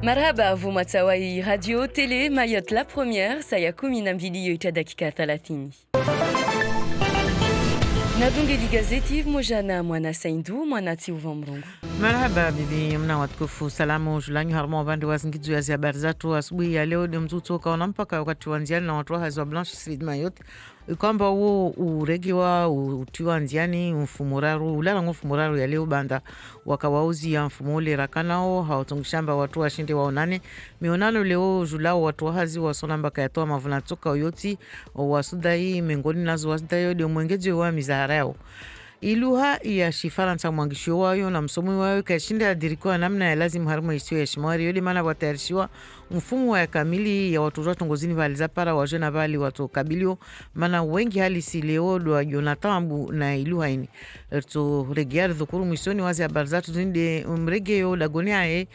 Marhaba, vumatawai radio tele Mayotte la première saya 12 dakika 30. Nadungeli gazeti mojana mwana saindu mwana tiuva mrongo. Marhaba bibi mna watukufu, salamu julanyu harmo bandi wazingizu ya habari zatu asubuhi ya leo. Ni mzuto kaona mpaka wakati wanziani na watu wa Blanche Street Mayotte kwamba huo uregiwa utiwa nziani mfumuraru ulala mfumuraru ya leo banda wakawauzi ya mfumo ule rakanao hawatungishamba watu washinde waonane mionano leo julao watu wahazi wasonamba kayatoa mavuna toka oyoti wasudai mengoni nazo wasudai ndio mwengeji wa mizahara yao. Iluha ya Shifaransa mwangisho wayo na msomi wayo kashinda adirikuwa namna ya lazima haruma isiyo ya shimawari yole mana watayarishiwa mfumu wa kamili ya watu roto ngozini valiza para wajona vali watu kabilio mana wengi halisi leo doa Jonatambu na iluha ini erto regiari dhukuru mwisoni wazi ya barzatu zinde mregeo lagoniae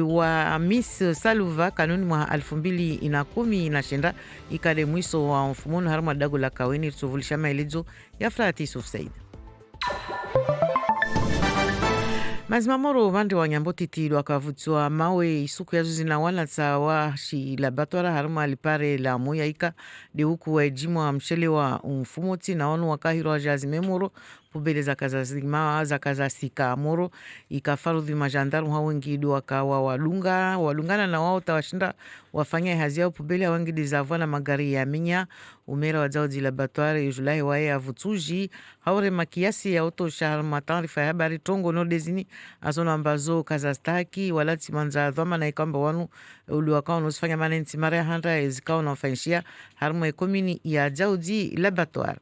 wa Miss Saluva kanuni mwa 2010 inashenda ikade mwiso wa mfumunu haruma dago la kaweni erto vulishama ilizo ya Frati Yusuf Said. Mazimamoro vande wa Nyamboti tilo wakavutiwa mawe isuku ya zuzi na wana tsawa shi labatwara haruma alipare la moya ika de huku wa ejimu wa mshele wa mfumoti na onu wakahiro wa jazimemoro pubele za kaza sika moro ikafarudhi majandaru hawengidu wakawa walungana na wao tawashinda wafanya hazi yao pubele hawengidi zavwana magari ya minya umera wa zao labatware yujulahi wae avutuji haure makiasi ya oto shahar matarifa ya habari tongo no dezini azono ambazo kazastaki walati manza dhoma na ikamba wanu uliwakao nusifanya manenti mara ya handa ezikao na ufanshia harumu ekomini ya jaudi labatware.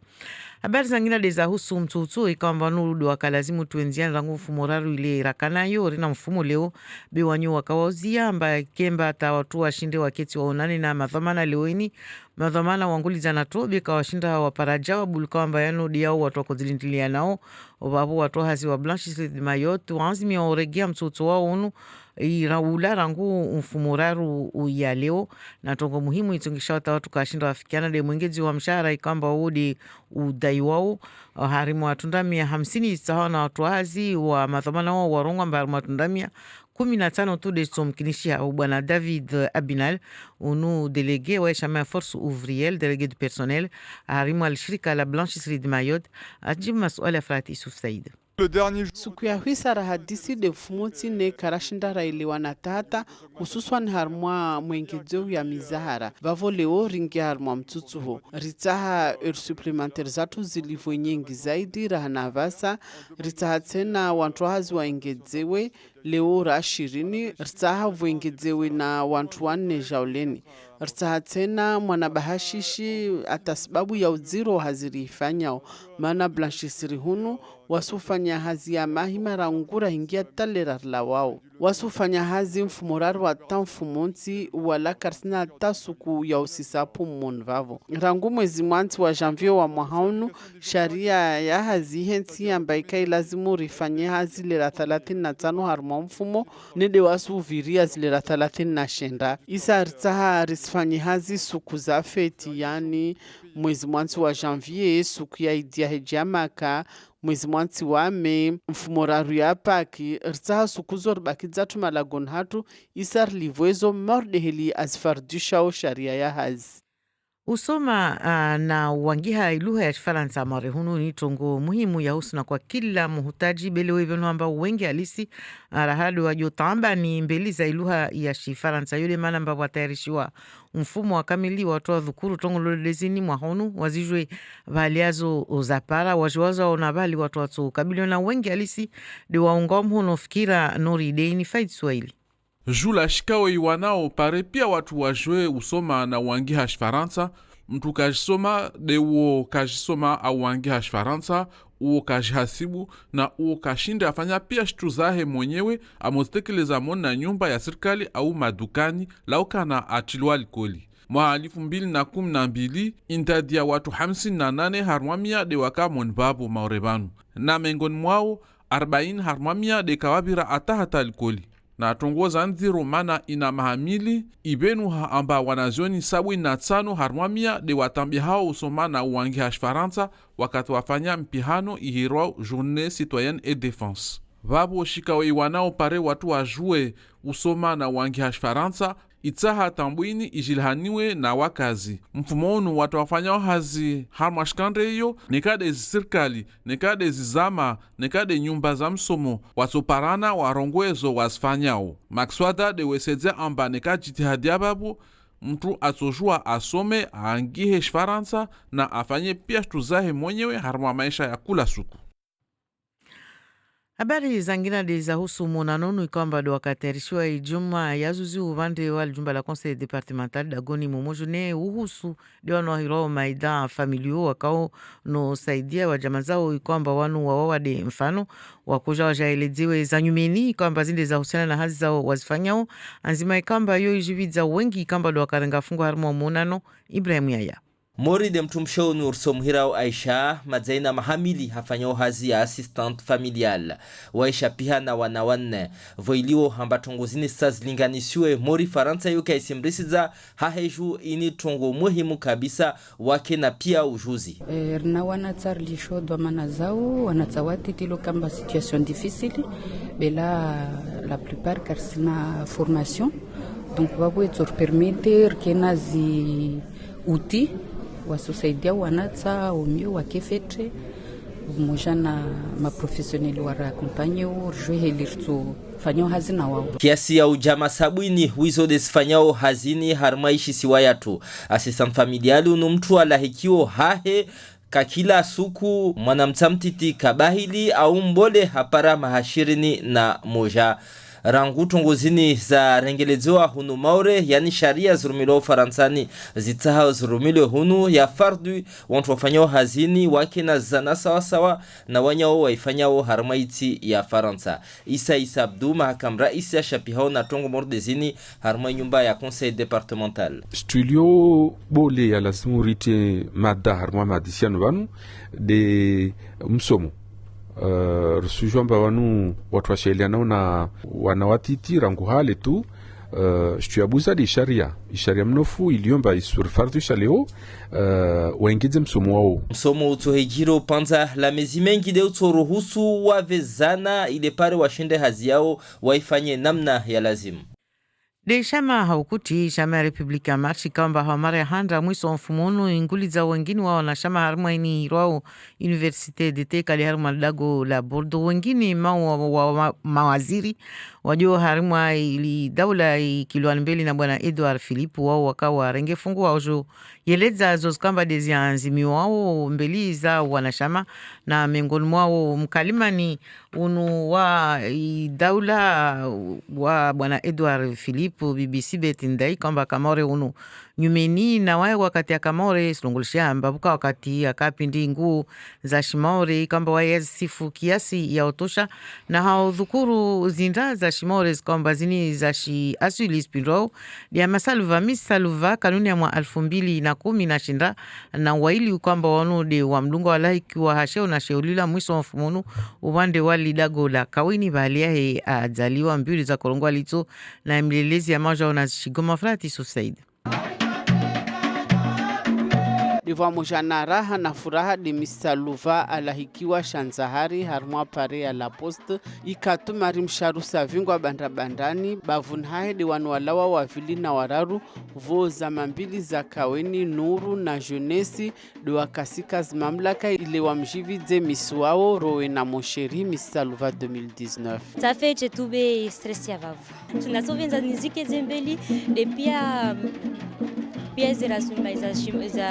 Habari zangina deza husu mtutu ikamba nurudu wakalazimu tuenziani rangu mfumoraru ile rakanayo rina mfumo leo biwanyu wakawazia amba kemba ata watu washinde waketi waonani na madhamana leoini madhamana wanguli zanato bika washinda waparajawa bulikawa amba yano diao watu wakozilindilia nao wabu watu hazi wa Blanche Street Mayotte wanzimi ya oregia mtutu wao unu iraula rangu mfumoraru ya leo na tongo muhimu itungisha watu kashinda wafikiana de mwengezi wa mshahara ikamba udi udai wao harimu watundamia 50 sawa na watu hazi wa madhamana wao warongwa mba harimu watundamia 15 tu de somkinishia bwana David Abinal unu delege wa chama force ouvrière délégué du personnel harimu alishirika la Blanche Street Mayotte ajibu masuala ya Frati Yusuf Said. Suku ya huisara hadisi de fumoti ne karashinda railiwa na tata hususwan harmwa mwengezo ya mizahara vavo leo ringi harmwa mtutuho ritaha supplementaire zatu zilivo nyingi zaidi rahana vasa ritaha tena wantu hazi waengezewe leo rashirini ritaha vuengezewe na wantu wanne jauleni ritaha tena mwanabahashishi atasababu ya uziro hazirifanyao mana Blanche hunu wasufanya hazi ya mahima rangura hingia talera la wao wasufanya hazi mfumoraru wa tamfumonti wala karsina tasuku ya usisapu mmonvavo rangu mwezi mwanti wa janvier wa mwahaunu sharia ya hazi henti ambaika ilazimu rifanye hazi lera 35 haruma mfumo nede wasu uviria zilera 39 isa ritaha risfanye hazi suku za feti yani mwezi mwanti wa janvier suku ya idia hejamaka mwezi mwanti wame mfumoraru ya paki ritaha sukuzo ribaki zatu malagon hatu isar livwezo mordeheli azfardisha o sharia ya hazi. Usoma na wangiha iluha ya Shifaransa marehunu ni tongo muhimu ya husna kwa kila muhutaji belewe venu amba wengi alisi rahadu wa jotamba ni mbeli za iluha ya Shifaransa yule mana mba watayarishiwa mfumo wa kamili watu wa dhukuru tongo lolezini mwahonu wazijwe valiazo zapara wajiwaza onabali watu watu kabilio na wengi alisi de waunga mhono fikira nori deini faidi Swahili. Jula shikao iwanao pare pia watu wajwe usoma na wangi Shifaransa mtu kajisoma de uo kajisoma au wangi Shifaransa uo kajihasibu na uo kashinda afanya pia shtu zahe mwenyewe amostekeleza mona nyumba ya serikali au madukani laukana atilwa likoli. Mwa 2012 intadia watu 58 harmamia de waka monbabu maurebanu na mengon mwao 40 harmamia de kawabira atahata likoli. Na tongoza nziro mana ina mahamili ibenu amba wanazioni 75 harmamia de watambi hao usoma na uwangi Shifaransa wakati wafanya mpihano ihirwa Journée Citoyenne et Défense. vavo shikawe iwanao pare watu wajue usoma na wangi Faransa itsaha tambwini ijilhaniwe na wakazi. Mfumo unu watu wafanyao hazi harmashkande iyo nekade zisirkali, nekade zizama, nekade nyumba za msomo watoparana warongwezo wasfanyao. Makswada de wesedzea amba nekade jitihadia babu mtu atojua asome aangihe Faransa na afanye pia tuzahe mwenyewe harma maisha ya kula suku. Habari zangina za husu monanonu ikwamba do wakaterishiwa ijuma yazuzi uvande wa jumba la conseil departemental dagoni momojune uhusu de wano hiro maida familio wakao no saidia wa jamazao ikwamba wanu wawade mfano wakuja wajaeleziwe za nyumeni ikwamba zinde za husiana na hazi zao wazifanyao anzima ikamba yo ijiviza wengi ikamba do wakarenga fungu harimo monano Ibrahim Yaya. Mori de mtumshou nursom hirao Aisha madzaina mahamili hafanyao hazi ya assistant familial waisha piha na wanawanne voiliwo hamba tongozini sazlinganisiwe Mori Faransa yuka isimrisiza haheju ini tongo muhimu kabisa wake na pia ujuzi na wanatsarlisho dwa manazao wanatsawati tilo kamba situation difficile bela la plupart car sina formation donc babu etor permettre kenazi outils wasosaidia wanatsa umio wakefetre moja na maprofessionnel wara accompagner urjwe helirtu fanyo hazina wao kiasi ya ujama sabwini wizo desfanyao hazini harmaishi siwayatu assistant familial unu mtu alahikio hahe kakila suku mwanamtamtiti kabahili au mbole hapara mahashirini na moja rangu tongozini za rengelezoa hunu maure yani sharia zurumilo Faransani zitaha zurumilo hunu ya fardu wantu wafanyao hazini wake na zana sawa na wanyao waifanyao harmaiti ya Faransa. Isa Abdu mahakam raisi ya shapihao na tongo mordezini harma nyumba ya conseil departemental. Studio bole ya la simurite madda harma madisiano banu de msomo. Rusujomba wanu watu washailianao na wanawatiti rangu hale tu shtuyabuza di sharia mnofu iliomba isur fardu shaleo waingize msomo wao msomo utohejiro panza la mezi mengi de utoruhusu wavezana ile pare washinde hazi yao waifanye namna ya lazimu. De shama haukuti shama ya Republika Marchi kamba hawamare handa mwiso mfumonu inguliza wengine wao na shama haruma ini hirwao Universite de Tekali haruma dago la Bordeaux wengine mawaziri wajua haruma ili daula ikiluani mbeli na bwana Edouard Philippe wao wakawa renge fungu waojo yeleza zozikamba dezi anzimi wao mbeli za wanashama na miongoni mwao mkalimani unu wa daula wa bwana Edouard Philippe BBC betindai kwamba Kamore unu nyumeni na wae wakati ya Kamore silongolishia mbabuka wakati ya kapindi nguu za Shimore kwamba wae sifu kiasi ya otosha na hao dhukuru zinda za Shimore kwamba zini za shi asuli spindro ya masaluva misaluva kanuni ya mwa 2010 na shinda na waili kwamba wanu de wa mdungo walaiki wa hasheo na sheulila mwiso mfumunu ubande wali dago la kawini bahalia he azaliwa mbili za korongwa lito na mlelezi ya maja unazishigoma frati Susaid. Diva mojana raha na furaha de misaluva alahikiwa Shanzahari harmwa pare ya la poste ikatu marimsharu savingwa bandani bavunhahe de wanwalawa wavili na wararu vo za mambili za kaweni nuru na jeunesse de wakasika zmamlaka ile wamjividze misuao rowe na mosheri misaluva 2019. Ça fait toube stressé avavu. Tunasovenza nizike zembeli de pia zira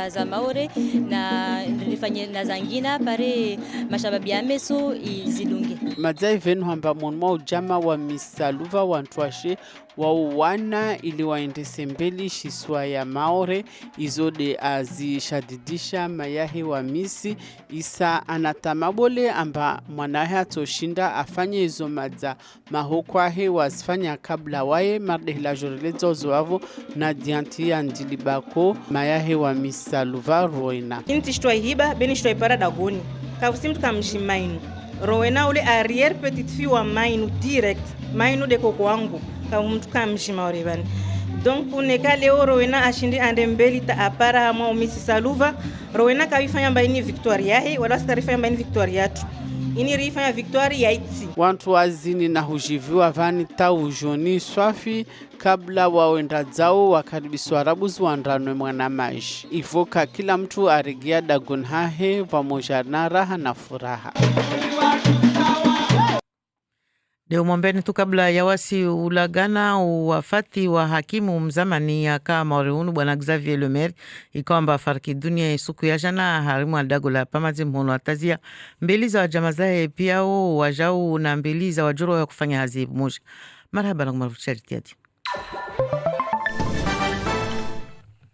za maore na rifanye na zangina pare mashababi ya meso izidunge. Madzai venu hamba monmwa ujama wa misaluva wantwashe wa uwana ili waendese mbeli shiswa ya maore izode azishadidisha mayahe wa misi isa anatamabole amba mwanahe atoshinda afanye izo madza mahokwahe wazifanya kabla wae mardehila jorelezo zoavo na dianti ya ndilibako mayahe wa misaluva roena. Kinti shtuwa hiba beni shtuwa ipara dagoni kafusimtu kamshimainu roena ule arrière petite fille wa mainu direct mainu de koko wangu mtu kamshima oribani donc uneka leo roena ashindi ande mbeli ta apara hamwa umisi saluva roena kawifanya mbaini Victoria he wala sitarifanya mbaini Victoria tu inirifanya victoire yaitsi Wantu wazini na hujiviwa vani tau joni swafi kabla wawenda zao wakaribiswa rabuzi wandanwe mwana maji. Ivoka kila mtu arigia dagon hahe pamoja na raha na furaha. Leo mwombeni tu kabla ya wasi ulagana wafati wa hakimu mzamani ya kaa Maurihunu bwana Xavier Lemaire ikwamba fariki dunia siku ya jana harimu aldago la pamazi mhono atazia mbili za wajama zae pia wajau na mbili za wajuro ya kufanya hazi moja. Marhaba na kumarufu charitiati.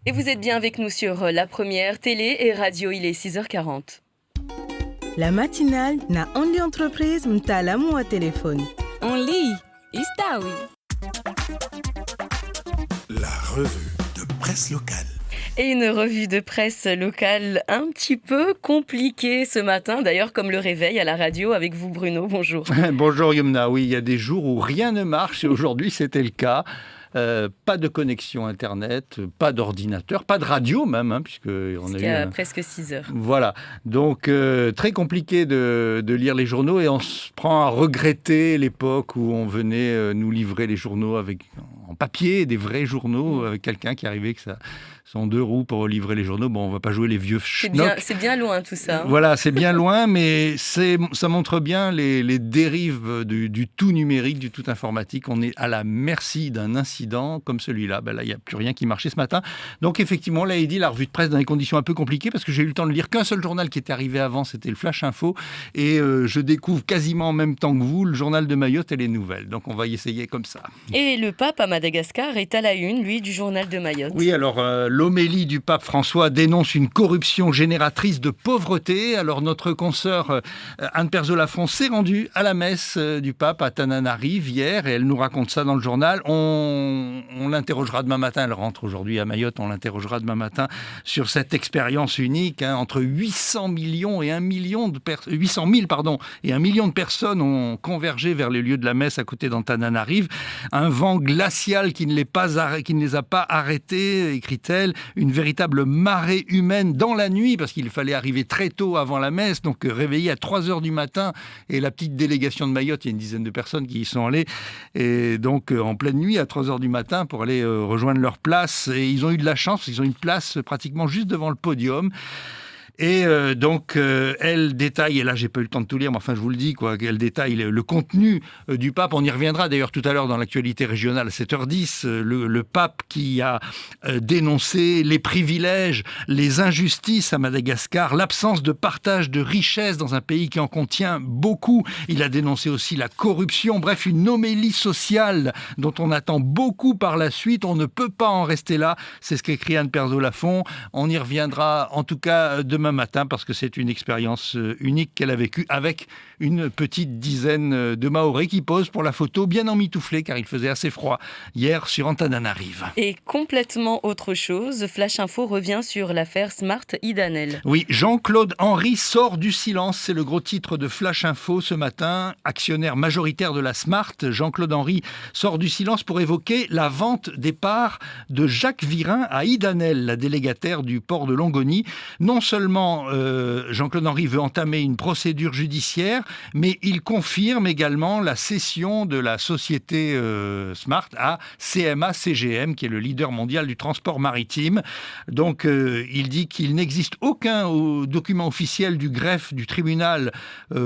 Et vous êtes bien avec nous sur la première télé et radio, il est 6h40. La matinale na Only Entreprise mtaalamu wa téléphone. Only Istawi. La revue de presse locale. Et une revue de presse locale un petit peu compliquée ce matin, d'ailleurs comme le réveil à la radio avec vous Bruno, bonjour. Bonjour Yumna, oui il y a des jours où rien ne marche et aujourd'hui c'était le cas. Pas de connexion internet, pas d'ordinateur, pas de radio même, puisque on a eu presque 6 heures. Voilà, donc très compliqué de lire les journaux et on se prend à regretter l'époque où on venait nous livrer les journaux en papier, des vrais journaux, avec quelqu'un qui arrivait avec son 2 roues pour livrer les journaux. Bon, on va pas jouer les vieux schnocks. C'est bien loin tout ça. Voilà, c'est bien loin, mais ça montre bien les dérives du tout numérique, du tout informatique. On est à la merci d'un incident comme celui-là. Ben là, il n'y a plus rien qui marchait ce matin. Donc effectivement, là, il dit la revue de presse dans des conditions un peu compliquées parce que j'ai eu le temps de lire qu'un seul journal qui était arrivé avant, c'était le Flash Info. Et je découvre quasiment en même temps que vous le journal de Mayotte et les nouvelles. Donc on va y essayer comme ça. Et le pape à Madagascar est à la une, lui, du journal de Mayotte. Oui, alors l'homélie du pape François dénonce une corruption génératrice de pauvreté. Alors notre consoeur Anne Perzo-Lafont s'est rendue à la messe du pape à Tananarive hier et elle nous raconte ça dans le journal. On l'interrogera demain matin, elle rentre aujourd'hui à Mayotte, on l'interrogera demain matin sur cette expérience unique. Entre 800 000 et 1 million de personnes ont convergé vers les lieux de la messe à côté d'Antananarive. Un vent glacial qui ne les a pas arrêtés, écrit-elle. Une véritable marée humaine dans la nuit, parce qu'il fallait arriver très tôt avant la messe, donc réveillé à 3h du matin. Et la petite délégation de Mayotte, il y a une dizaine de personnes qui y sont allées, et donc en pleine nuit, à 3h du matin, pour aller rejoindre leur place. Et ils ont eu de la chance, parce qu'ils ont une place pratiquement juste devant le podium. Et donc, elle détaille, et là j'ai pas eu le temps de tout lire, mais enfin je vous le dis, elle détaille le contenu du pape. On y reviendra d'ailleurs tout à l'heure dans l'actualité régionale à 7h10. Le pape qui a dénoncé les privilèges, les injustices à Madagascar, l'absence de partage de richesses dans un pays qui en contient beaucoup. Il a dénoncé aussi la corruption, bref, une homélie sociale dont on attend beaucoup par la suite. On ne peut pas en rester là, c'est ce qu'écrit Anne Perzo-Lafont. On y reviendra en tout cas demain matin parce que c'est une expérience unique qu'elle a vécue avec une petite dizaine de Mahorais qui posent pour la photo bien emmitouflés car il faisait assez froid hier sur Antananarive. Et complètement autre chose, Flash Info revient sur l'affaire Smart Idanel. Oui, Jean-Claude Henry sort du silence, c'est le gros titre de Flash Info ce matin. Actionnaire majoritaire de la Smart, Jean-Claude Henry sort du silence pour évoquer la vente des parts de Jacques Virin à Idanel, la délégataire du port de Longoni. Non seulement Jean-Claude Henry veut entamer une procédure judiciaire, mais il confirme également la cession de la société Smart à CMA CGM, qui est le leader mondial du transport maritime. Donc il dit qu'il n'existe aucun document officiel du greffe du tribunal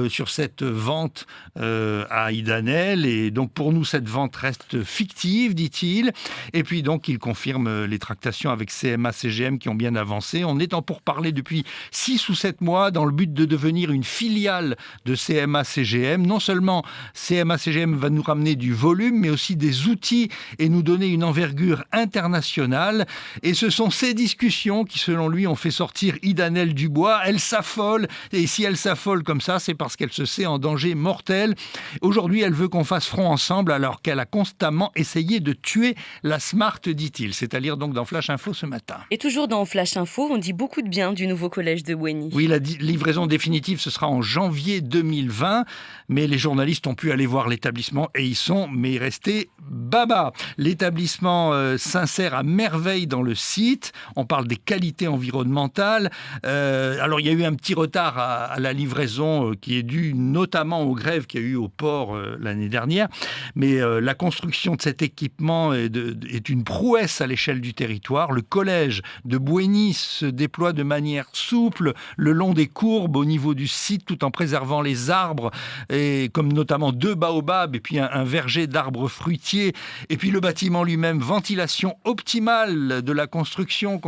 sur cette vente à Idanel, et donc pour nous cette vente reste fictive, dit-il. Et puis donc il confirme les tractations avec CMA CGM qui ont bien avancé. On est en pourparlers depuis 6 ou 7 mois dans le but de devenir une filiale de CMA-CGM. Non seulement CMA-CGM va nous ramener du volume, mais aussi des outils et nous donner une envergure internationale. Et ce sont ces discussions qui, selon lui, ont fait sortir Idanel du bois. Elle s'affole, et si elle s'affole comme ça, c'est parce qu'elle se sait en danger mortel. Aujourd'hui, elle veut qu'on fasse front ensemble alors qu'elle a constamment essayé de tuer la Smart, dit-il. C'est à lire donc dans Flash Info ce matin. Et toujours dans Flash Info, on dit beaucoup de bien du nouveau collège collège de Bouéni. Oui, la livraison définitive, ce sera en janvier 2020, mais les journalistes ont pu aller voir l'établissement et ils sont, mais restés baba. L'établissement s'insère à merveille dans le site. On parle des qualités environnementales. Alors, il y a eu un petit retard à la livraison qui est dû notamment aux grèves qu'il y a eu au port l'année dernière, mais la construction de cet équipement est une prouesse à l'échelle du territoire. Le collège de Bouéni se déploie de manière souple le long des courbes au niveau du site tout en préservant les arbres, et comme notamment 2 baobabs et puis un verger d'arbres fruitiers. Et puis le bâtiment lui-même, ventilation optimale de la construction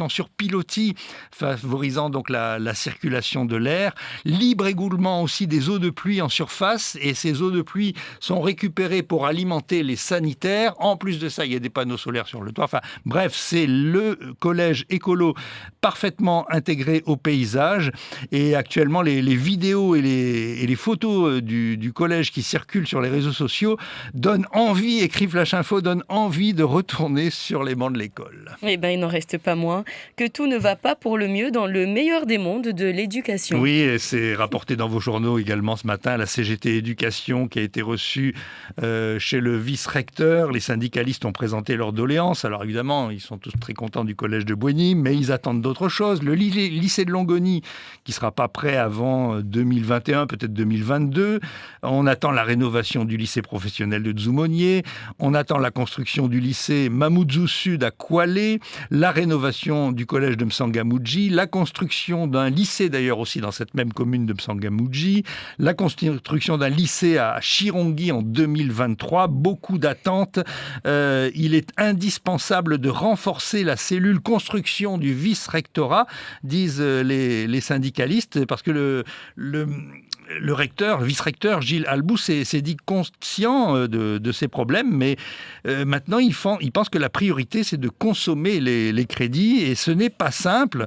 sur pilotis, favorisant donc la circulation de l'air. Libre écoulement aussi des eaux de pluie en surface, et ces eaux de pluie sont récupérées pour alimenter les sanitaires. En plus de ça, il y a des panneaux solaires sur le toit. Enfin, bref, c'est le collège écolo parfaitement intégré au paysage. Et actuellement, les vidéos et les photos du collège qui circulent sur les réseaux sociaux donnent envie, écrit Flash Info, donnent envie de retourner sur les bancs de l'école. Eh bien, il n'en reste pas moins que tout ne va pas pour le mieux dans le meilleur des mondes de l'éducation. Oui, et c'est rapporté dans vos journaux également ce matin, la CGT Éducation qui a été reçue chez le vice-recteur. Les syndicalistes ont présenté leurs doléances. Alors évidemment, ils sont tous très contents du collège de Bouéni, mais ils attendent d'autres choses. Le lycée de Longoni, qui ne sera pas prêt avant 2021, peut-être 2022. On attend la rénovation du lycée professionnel de Dzoumogné. On attend la construction du lycée Mamoudzou Sud à Koualé, la rénovation du collège de Msangamouji, la construction d'un lycée d'ailleurs aussi dans cette même commune de Msangamouji, la construction d'un lycée à Chirongi en 2023. Beaucoup d'attentes. Il est indispensable de renforcer la cellule construction du vice-rectorat, disent les syndicalistes, parce que le recteur, le vice-recteur Gilles Albou s'est dit conscient de ces problèmes, mais maintenant il pense que la priorité c'est de consommer les crédits, et ce n'est pas simple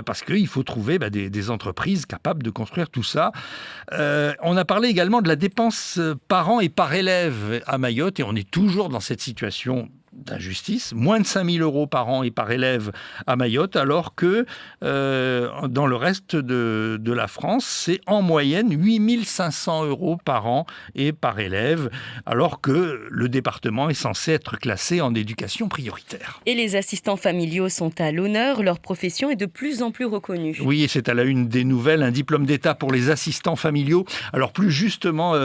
parce qu'il faut trouver des entreprises capables de construire tout ça. On a parlé également de la dépense par an et par élève à Mayotte, et on est toujours dans cette situation d'injustice, moins de 5 000 € par an et par élève à Mayotte, alors que dans le reste de la France, c'est en moyenne 8 500 € par an et par élève, alors que le département est censé être classé en éducation prioritaire. Et les assistants familiaux sont à l'honneur, leur profession est de plus en plus reconnue. Oui, et c'est à la une des nouvelles, un diplôme d'État pour les assistants familiaux. Alors plus justement,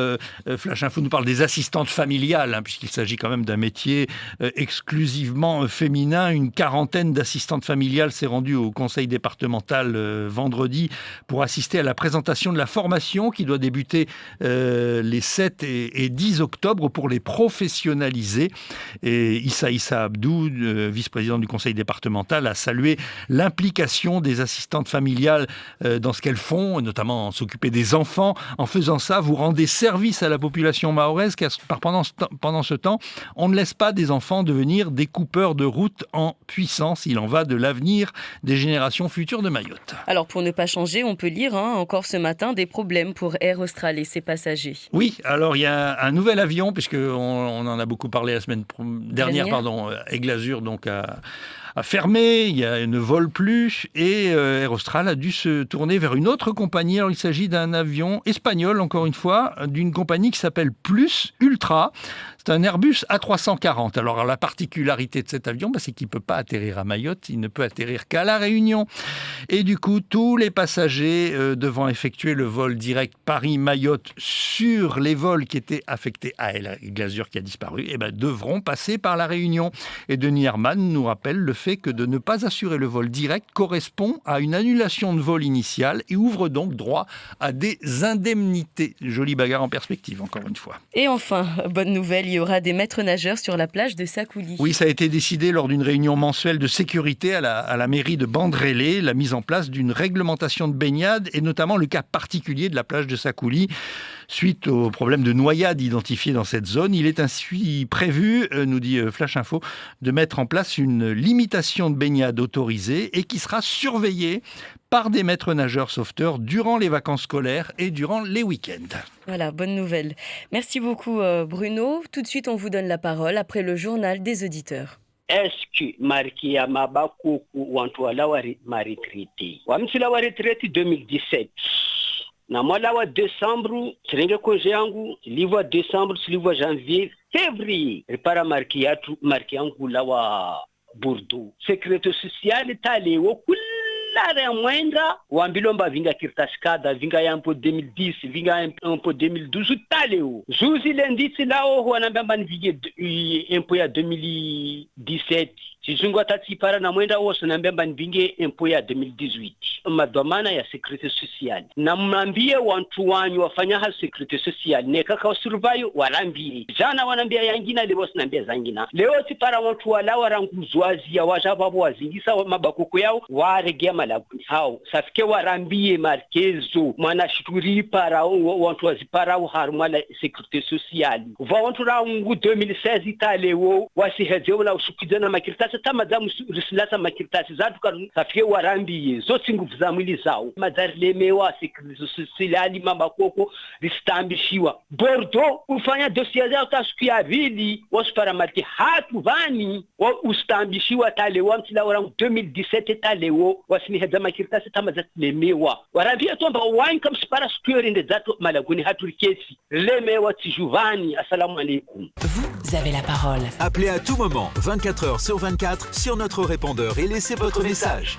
Flash Info nous parle des assistantes familiales, puisqu'il s'agit quand même d'un métier exclusivement féminin. Une quarantaine d'assistantes familiales s'est rendue au conseil départemental vendredi pour assister à la présentation de la formation qui doit débuter les 7 et 10 octobre pour les professionnaliser. Et Issa Abdou, vice-président du conseil départemental, a salué l'implication des assistantes familiales dans ce qu'elles font, notamment s'occuper des enfants. En faisant ça, vous rendez service à la population mahoraise, car pendant ce temps, on ne laisse pas des enfants devenir des coupeurs de route en puissance. Il en va de l'avenir des générations futures de Mayotte. Alors pour ne pas changer, on peut lire encore ce matin des problèmes pour Air Austral et ses passagers. Oui, alors il y a un nouvel avion, puisqu'on en a beaucoup parlé la semaine dernière, Aigle Azur donc a fermé, il ne vole plus, et Air Austral a dû se tourner vers une autre compagnie. Alors il s'agit d'un avion espagnol, encore une fois, d'une compagnie qui s'appelle Plus Ultra. C'est un Airbus A340. Alors la particularité de cet avion, c'est qu'il ne peut pas atterrir à Mayotte, il ne peut atterrir qu'à La Réunion. Et du coup, tous les passagers devant effectuer le vol direct Paris-Mayotte sur les vols qui étaient affectés à Aigle Azur qui a disparu, devront passer par La Réunion. Et Denis Herman nous rappelle le fait que de ne pas assurer le vol direct correspond à une annulation de vol initial et ouvre donc droit à des indemnités. Jolie bagarre en perspective, encore une fois. Et enfin, bonne nouvelle, il y aura des maîtres nageurs sur la plage de Sakouli. Oui, ça a été décidé lors d'une réunion mensuelle de sécurité à la mairie de Bandrélé, la mise en place d'une réglementation de baignade et notamment le cas particulier de la plage de Sakouli. Suite au problème de noyade identifié dans cette zone, il est ainsi prévu, nous dit Flash Info, de mettre en place une limitation de baignade autorisée et qui sera surveillée par des maîtres nageurs sauveteurs durant les vacances scolaires et durant les week-ends. Voilà, bonne nouvelle. Merci beaucoup Bruno. Tout de suite, on vous donne la parole après le journal des auditeurs. est-ce que Markia Mabako ou Antoine Maretraité Wamsila wa retraite 2017 na mwala wa décembre serenge koje yangu livwa décembre livwa janvier février repara marki yangu la wa Bordeaux secrétaire social talewo kullare mwenda wambilomba vinga kirtashkada vinga yampo 2010 vinga yampo 2012 talewo zuzi lendisi lao wanambamba nivige impo ya 2017 Chizungu atatipara na mwenda wose nambamba nivinge impo ya 2018 madhamana ya security social na mwambie wantu wanyu wafanya ha security social nekaka wasurvayo warambie jana wanambia yangina leo sinambia zangina leo tipara wantu wala waranguzwazi ya wajababo wazingisa mabakoko yao waregea malaguni hao safike warambie markezo mwana shituri para wantu wazipara harumala security social va wantu rangu 2016 italewo wasihezeo na ushukizana makirtasa tamazamu risilasa makirtasi zatu karu safike warambie zote nguvu za mwili zao madarilemewa security social mabakoko ristambishiwa Bordeaux ufanya dossier zao tasukia vili wasupara marke hatu vani wa ustambishiwa talewa mtila warangu 2017 talewo wasiniheza makirtasi tamazatilemewa warambia tomba wine kam spara skurinde zatu malaguni hatu rikesi lemewa tijuvani. Assalamu alaikum. Vous avez la parole. Appelez à tout moment 24 heures sur 24 sur notre répondeur et laissez votre message.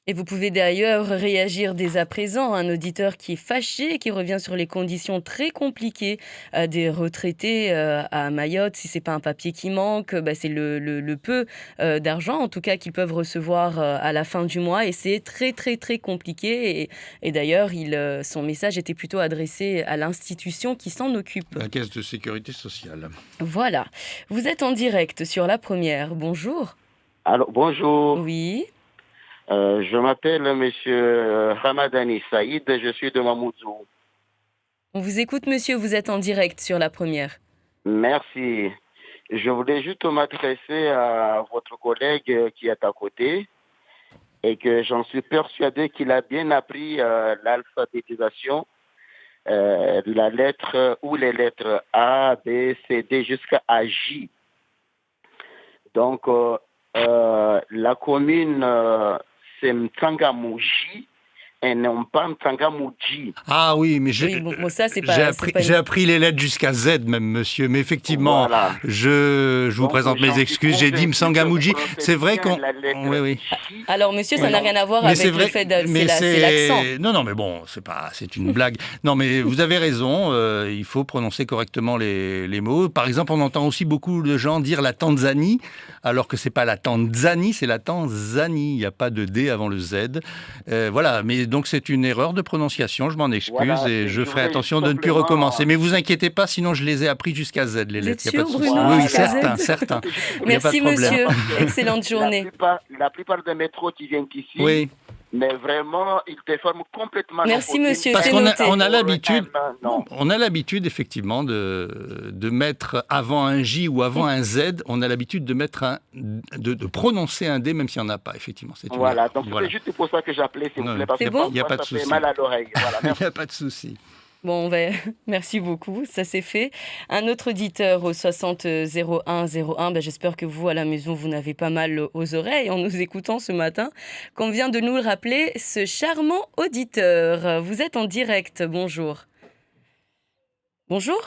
Et vous pouvez d'ailleurs réagir dès à présent. Un auditeur qui est fâché, qui revient sur les conditions très compliquées des retraités à Mayotte. Si c'est pas un papier qui manque, c'est le peu d'argent, en tout cas, qu'ils peuvent recevoir à la fin du mois. Et c'est très, très, très compliqué. Et d'ailleurs, son message était plutôt adressé à l'institution qui s'en occupe. La Caisse de sécurité sociale. Voilà. Vous êtes en direct sur La Première. Bonjour. Alors, bonjour. Oui. Je m'appelle Monsieur Ramadani Saïd, je suis de Mamoudzou. On vous écoute, monsieur, vous êtes en direct sur La Première. Merci. Je voulais juste m'adresser à votre collègue qui est à côté et que j'en suis persuadé qu'il a bien appris l'alphabétisation, la lettre ou les lettres A, B, C, D jusqu'à J. Donc, la commune... c'est Mtsangamouji et non pas Mtsangamouji. Ah oui, mais ça, c'est pas, j'ai appris les lettres jusqu'à Z même, monsieur. Mais effectivement, voilà. Je vous présente mes excuses. J'ai dit Mtsangamouji. C'est vrai qu'on... Oui. Alors, monsieur, ça n'a rien à voir avec le fait de... C'est l'accent. Non, mais bon, c'est une blague. Non, mais vous avez raison. Il faut prononcer correctement les mots. Par exemple, on entend aussi beaucoup de gens dire la Tanzanie, alors que c'est pas la Tanzanie, c'est la Tanzanie. Il n'y a pas de D avant le Z. Voilà, mais donc c'est une erreur de prononciation, je m'en excuse, voilà, et je ferai attention de ne plus recommencer. Mais vous inquiétez pas, sinon je les ai appris jusqu'à Z, les lettres. Il n'y a pas de souci. Oui, certains. Merci monsieur, excellente journée. La plupart des métros qui viennent ici, oui. Mais vraiment, ils déforment complètement. Merci monsieur, parce c'est qu'on noté. On a l'habitude effectivement de mettre avant un J ou avant un Z, on a l'habitude de mettre de prononcer un D même s'il n'y en a pas, effectivement. Voilà, donc c'est juste pour ça que j'appelais, s'il vous plaît, parce que bon, il n'y a pas de souci. Mal à l'oreille. Voilà, il n'y a pas de souci. Bon, merci beaucoup, ça c'est fait. Un autre auditeur au 60 01 01, j'espère que vous, à la maison, vous n'avez pas mal aux oreilles en nous écoutant ce matin, qu'on vient de nous le rappeler, ce charmant auditeur. Vous êtes en direct, bonjour. Bonjour.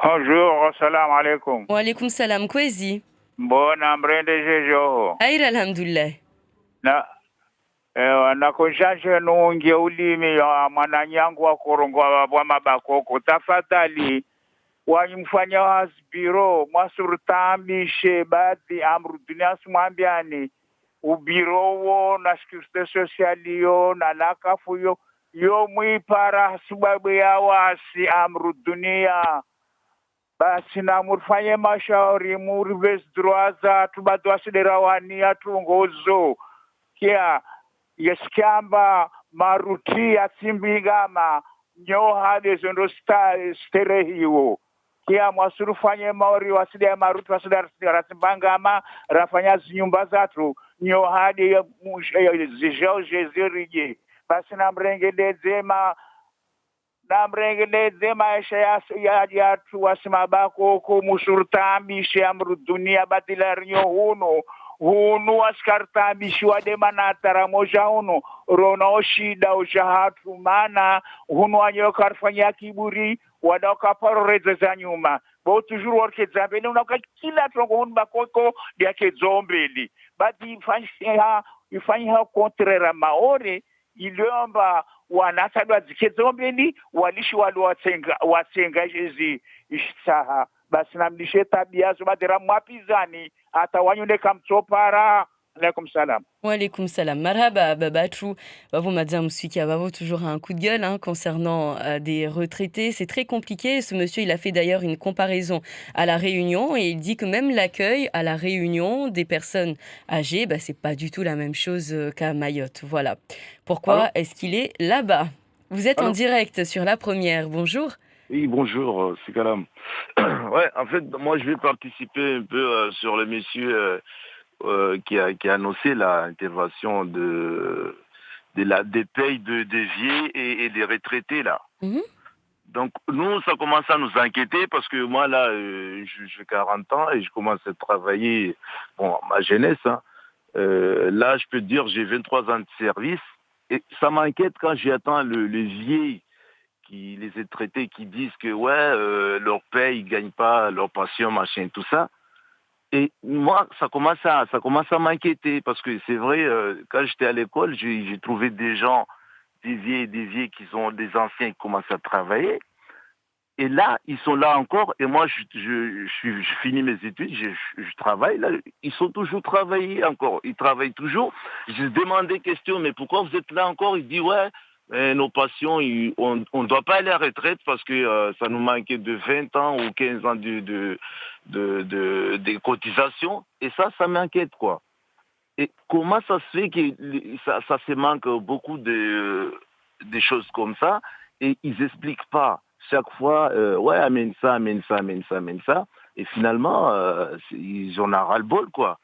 Bonjour, assalamu alaikum. Wa alaikum salam, kwezi. Bon, ambrende jejo. Aïra alhamdulillah. Nakushashe nunge ulimi ya mwananyangu wa korongo wa mabakoko tafadhali wamfanya hasbiro mwasurutamishe baadhi amru dunia simwambiani ubirowo na security socialio na lakafu yo mwipara sababu ya wasi amru dunia basi na murfanye mashauri murves droaza tubadwa siderawani atungozo kia yeskamba maruti atsimbigama nyoha dezondo sterehiwo kia mwasurufanye maori wasida maruti wasida rasimbangama rafanya zinyumba zatu nyoha de zijao jezirije basi na mrengedeze na mrengeneze maisha ya tuwasima bakoko musurtambishe amru dunia batilarinyo hunu askartambishi wadema na taramoja hunu rono shida ujahatu mana hunu anyo karfanya kiburi wadaka paroreze za nyuma bo toujours worke zambeli unaka kila trongo hunu bakoko yake zombeli bati ifanya kontrera maore iliomba wanasadwa zikezombeni walishi wasenga jezi isaha basi namlishe tabia zo badera mwapizani hata wanyoneka mtsopara. Alaikum salam. Wa alaikum salam. Marhaba Babatrou. Bravo Madame Moussika. Bravo, toujours un coup de gueule concernant des retraités. C'est très compliqué. Ce monsieur, il a fait d'ailleurs une comparaison à La Réunion et il dit que même l'accueil à La Réunion des personnes âgées, c'est pas du tout la même chose qu'à Mayotte. Voilà. Pourquoi est-ce qu'il est là-bas? Vous êtes en direct sur La Première. Bonjour. Oui, bonjour, c'est Kalam. Ouais, en fait, moi, je vais participer un peu sur le monsieur qui a annoncé l'intervention des payes des vieux et des retraités, là. Donc, nous, ça commence à nous inquiéter parce que moi, là, j'ai 40 ans et je commence à travailler, ma jeunesse. Là, je peux te dire, j'ai 23 ans de service et ça m'inquiète quand j'attends les vieux, les retraités qui disent que, leur paye, ils gagnent pas leur pension, machin, tout ça. Et moi, ça commence à m'inquiéter parce que c'est vrai, quand j'étais à l'école, j'ai trouvé des gens, des vieux qui sont des anciens qui commencent à travailler. Et là, ils sont là encore. Et moi, je finis mes études, je travaille là. Ils sont toujours travaillés encore. Ils travaillent toujours. Je demande des questions, mais pourquoi vous êtes là encore? Ils disent, nos patients, on ne doit pas aller à la retraite parce que ça nous manquait de 20 ans ou 15 ans de cotisation. Et ça m'inquiète, quoi. Et comment ça se fait que ça se manque beaucoup de choses comme ça et ils n'expliquent pas. Chaque fois, amène ça. Et finalement, ils en ont ras-le-bol, quoi.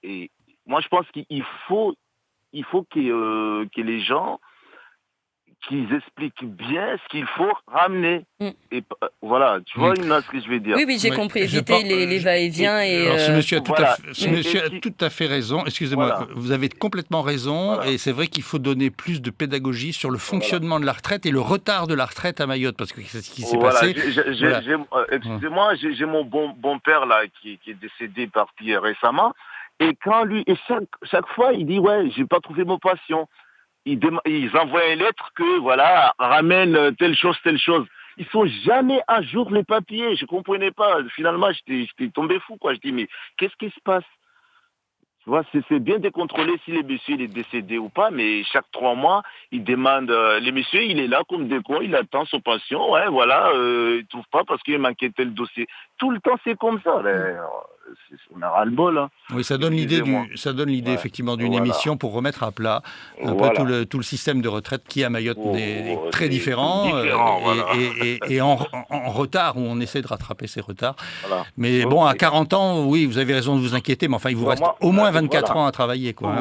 Et moi, je pense qu'il faut que les gens qu'ils expliquent bien ce qu'il faut ramener. Et voilà, tu vois ce que je veux dire. Oui, j'ai compris. Éviter les va-et-vient. Alors, ce monsieur a tout à fait raison. Excusez-moi, vous avez complètement raison. Et c'est vrai qu'il faut donner plus de pédagogie sur le fonctionnement de la retraite et le retard de la retraite à Mayotte, parce que c'est ce qui s'est passé. Excusez-moi, j'ai mon bon-père là qui est décédé, parti récemment. Et quand chaque fois, il dit, j'ai pas trouvé mon patient. Ils envoient une lettre que, ramène telle chose. Ils sont jamais à jour les papiers. Je comprenais pas. Finalement, j'étais tombé fou, quoi. Je dis, mais qu'est-ce qui se passe? Tu vois, c'est bien de contrôler si le monsieur est décédé ou pas, mais chaque 3 mois, il demande, le monsieur, il est là comme des cons, il attend son patient, il trouve pas parce qu'il manquait tel dossier. Tout le temps, c'est comme ça. On a ras-le-bol. Oui, ça donne l'idée effectivement d'une émission pour remettre à plat un peu tout le système de retraite qui à Mayotte est très différent et en retard, où on essaie de rattraper ces retards. Mais à 40 ans, oui, vous avez raison de vous inquiéter, mais enfin, il vous reste au moins 24 ans à travailler, quoi.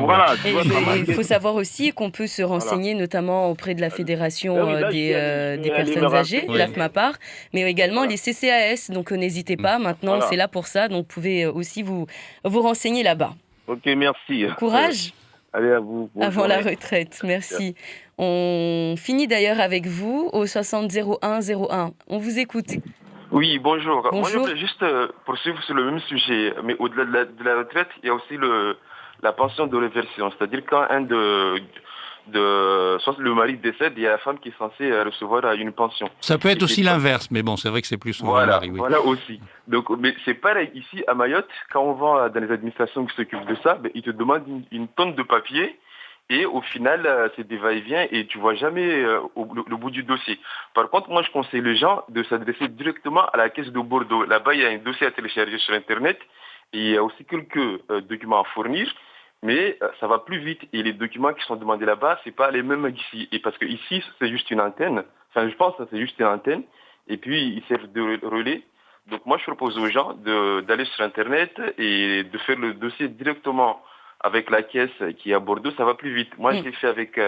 Il faut savoir aussi qu'on peut se renseigner notamment auprès de la Fédération des personnes âgées, l'AFMAPAR, mais également les CCAS, donc n'hésitez pas, maintenant c'est là pour ça, donc vous pouvez aussi vous renseigner là-bas. Ok, merci. Courage. Allez, à vous. Avant la retraite, merci. On finit d'ailleurs avec vous au 60 01 01. On vous écoute. Oui, bonjour. Moi, je voulais juste poursuivre sur le même sujet, mais au-delà de la retraite, il y a aussi la pension de réversion. C'est-à-dire quand soit le mari décède, il y a la femme qui est censée recevoir une pension. Ça peut être aussi l'inverse, mais bon, c'est vrai que c'est plus souvent le mari. Oui. Voilà aussi. Donc, mais c'est pareil ici à Mayotte, quand on va dans les administrations qui s'occupent de ça, ils te demandent une tonne de papiers et au final, c'est des va-et-vient et tu vois jamais le bout du dossier. Par contre, moi, je conseille les gens de s'adresser directement à la caisse de Bordeaux. Là-bas, il y a un dossier à télécharger sur Internet et il y a aussi quelques documents à fournir. Mais ça va plus vite et les documents qui sont demandés là-bas, c'est pas les mêmes qu'ici. Et parce que ici, c'est juste une antenne. Enfin, je pense que c'est juste une antenne. Et puis, ils servent de relais. Donc, moi, je propose aux gens d'aller sur Internet et de faire le dossier directement avec la caisse qui est à Bordeaux. Ça va plus vite. Moi, je l'ai fait avec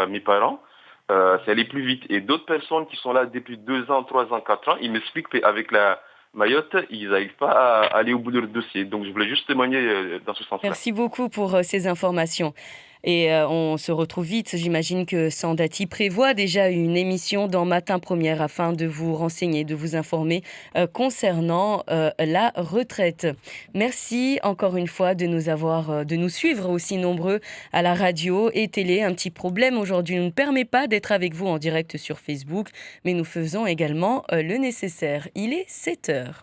mes parents. c'est allé plus vite. Et d'autres personnes qui sont là depuis 2 ans, 3 ans, 4 ans, ils m'expliquent qu'avec la Mayotte, ils n'arrivent pas à aller au bout de leur dossier. Donc je voulais juste témoigner dans ce sens-là. Merci beaucoup pour ces informations. Et on se retrouve vite. J'imagine que Sandati prévoit déjà une émission dans Matin Première afin de vous renseigner, de vous informer concernant la retraite. Merci encore une fois de nous suivre aussi nombreux à la radio et télé. Un petit problème aujourd'hui ne nous permet pas d'être avec vous en direct sur Facebook, mais nous faisons également le nécessaire. Il est 7h.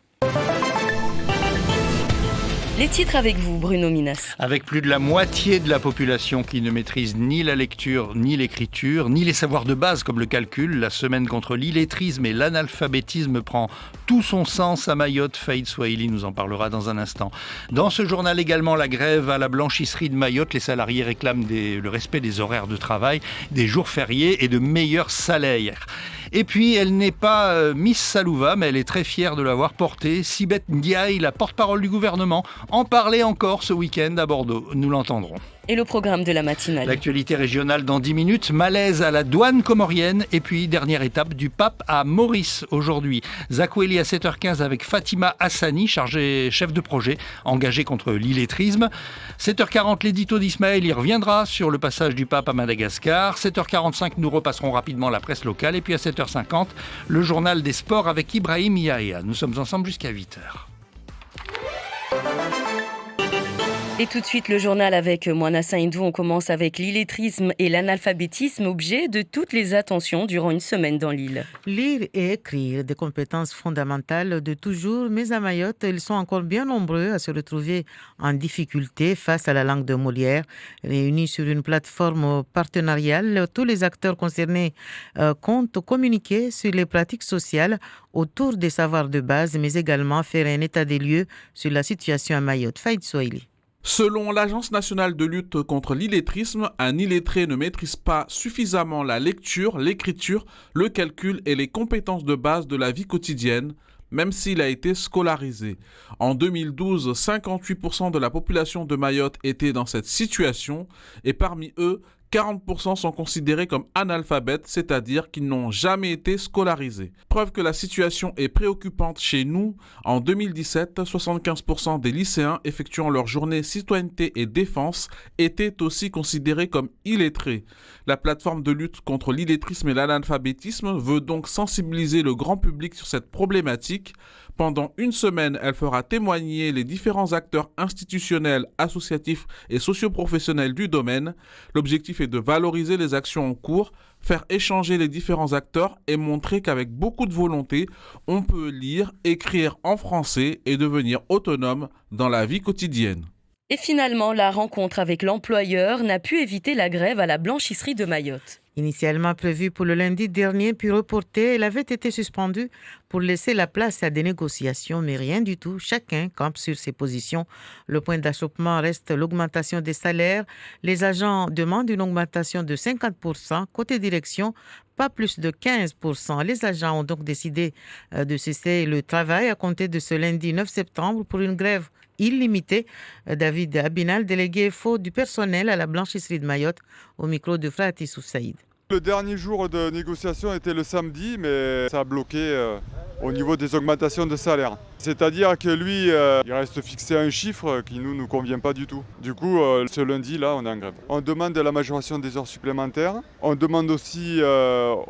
Les titres avec vous, Bruno Minas. Avec plus de la moitié de la population qui ne maîtrise ni la lecture, ni l'écriture, ni les savoirs de base comme le calcul, la semaine contre l'illettrisme et l'analphabétisme prend tout son sens à Mayotte. Faïd Swahili nous en parlera dans un instant. Dans ce journal également, la grève à la blanchisserie de Mayotte. Les salariés réclament le respect des horaires de travail, des jours fériés et de meilleurs salaires. Et puis, elle n'est pas Miss Salouva, mais elle est très fière de l'avoir portée. Sibeth Ndiaye, la porte-parole du gouvernement, en parlait encore ce week-end à Bordeaux. Nous l'entendrons. Et le programme de la matinale. L'actualité régionale dans 10 minutes. Malaise à la douane comorienne. Et puis, dernière étape du pape à Maurice aujourd'hui. Zakweli à 7h15 avec Fatima Hassani, chef de projet, engagé contre l'illettrisme. 7h40, l'édito d'Ismaël. Il reviendra sur le passage du pape à Madagascar. 7h45, nous repasserons rapidement la presse locale. Et puis à 7h50, le journal des sports avec Ibrahim Yahya. Nous sommes ensemble jusqu'à 8h. Et tout de suite, le journal avec Moana Saïndou. On commence avec l'illettrisme et l'analphabétisme, objet de toutes les attentions durant une semaine dans l'île. Lire et écrire, des compétences fondamentales de toujours, mais à Mayotte, ils sont encore bien nombreux à se retrouver en difficulté face à la langue de Molière. Réunis sur une plateforme partenariale, tous les acteurs concernés comptent communiquer sur les pratiques sociales autour des savoirs de base, mais également faire un état des lieux sur la situation à Mayotte. Faïd Swahili. Selon l'Agence nationale de lutte contre l'illettrisme, un illettré ne maîtrise pas suffisamment la lecture, l'écriture, le calcul et les compétences de base de la vie quotidienne, même s'il a été scolarisé. En 2012, 58% de la population de Mayotte était dans cette situation et parmi eux, 40% sont considérés comme analphabètes, c'est-à-dire qu'ils n'ont jamais été scolarisés. Preuve que la situation est préoccupante chez nous, en 2017, 75% des lycéens effectuant leur journée citoyenneté et défense étaient aussi considérés comme illettrés. La plateforme de lutte contre l'illettrisme et l'analphabétisme veut donc sensibiliser le grand public sur cette problématique. Pendant une semaine, elle fera témoigner les différents acteurs institutionnels, associatifs et socioprofessionnels du domaine. L'objectif est de valoriser les actions en cours, faire échanger les différents acteurs et montrer qu'avec beaucoup de volonté, on peut lire, écrire en français et devenir autonome dans la vie quotidienne. Et finalement, la rencontre avec l'employeur n'a pu éviter la grève à la blanchisserie de Mayotte. Initialement prévue pour le lundi dernier, puis reportée, elle avait été suspendue pour laisser la place à des négociations, mais rien du tout. Chacun campe sur ses positions. Le point d'achoppement reste l'augmentation des salaires. Les agents demandent une augmentation de 50%. Côté direction, pas plus de 15%. Les agents ont donc décidé de cesser le travail à compter de ce lundi 9 septembre pour une grève illimitée. David Abinal, délégué FO du personnel à la blanchisserie de Mayotte, au micro de Frati Soussaïd. Le dernier jour de négociation était le samedi, mais ça a bloqué au niveau des augmentations de salaire. C'est-à-dire que lui, il reste fixé à un chiffre qui nous convient pas du tout. Du coup, ce lundi-là, on est en grève. On demande la majoration des heures supplémentaires. On demande aussi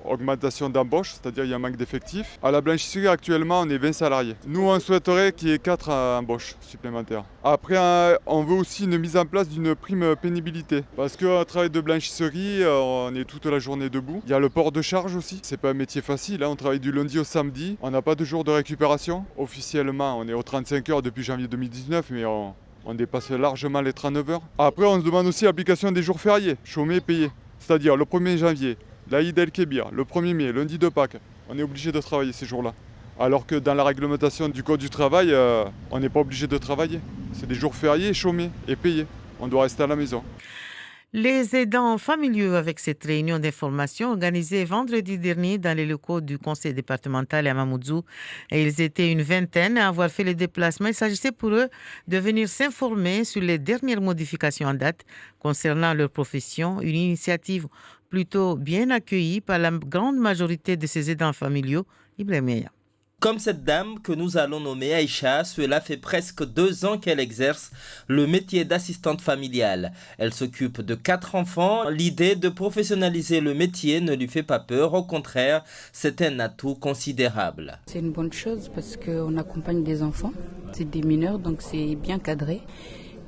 augmentation d'embauche, c'est-à-dire il y a un manque d'effectifs. À la blanchisserie, actuellement, on est 20 salariés. Nous, on souhaiterait qu'il y ait 4 embauches supplémentaires. Après, on veut aussi une mise en place d'une prime pénibilité. Parce qu'un travail de blanchisserie, on est toute la journée debout. Il y a le port de charge aussi. C'est pas un métier facile, hein. On travaille du lundi au samedi. On n'a pas de jour de récupération. Officiellement, on est aux 35 heures depuis janvier 2019, mais on dépasse largement les 39 heures. Après, on se demande aussi l'application des jours fériés, chômés, payés. C'est-à-dire le 1er janvier, l'Aïd el-Kébir, le 1er mai, lundi de Pâques. On est obligé de travailler ces jours-là. Alors que dans la réglementation du Code du travail, on n'est pas obligé de travailler. C'est des jours fériés, chômés et payés. On doit rester à la maison. Les aidants familiaux avec cette réunion d'information organisée vendredi dernier dans les locaux du conseil départemental à Mamoudzou. Et ils étaient une vingtaine à avoir fait le déplacement. Il s'agissait pour eux de venir s'informer sur les dernières modifications en date concernant leur profession, une initiative plutôt bien accueillis par la grande majorité de ces aidants familiaux. Ibrahim Yaya. Comme cette dame que nous allons nommer Aïcha, cela fait presque 2 ans qu'elle exerce le métier d'assistante familiale. Elle s'occupe de 4 enfants. L'idée de professionnaliser le métier ne lui fait pas peur. Au contraire, c'est un atout considérable. C'est une bonne chose parce qu'on accompagne des enfants. C'est des mineurs, donc c'est bien cadré.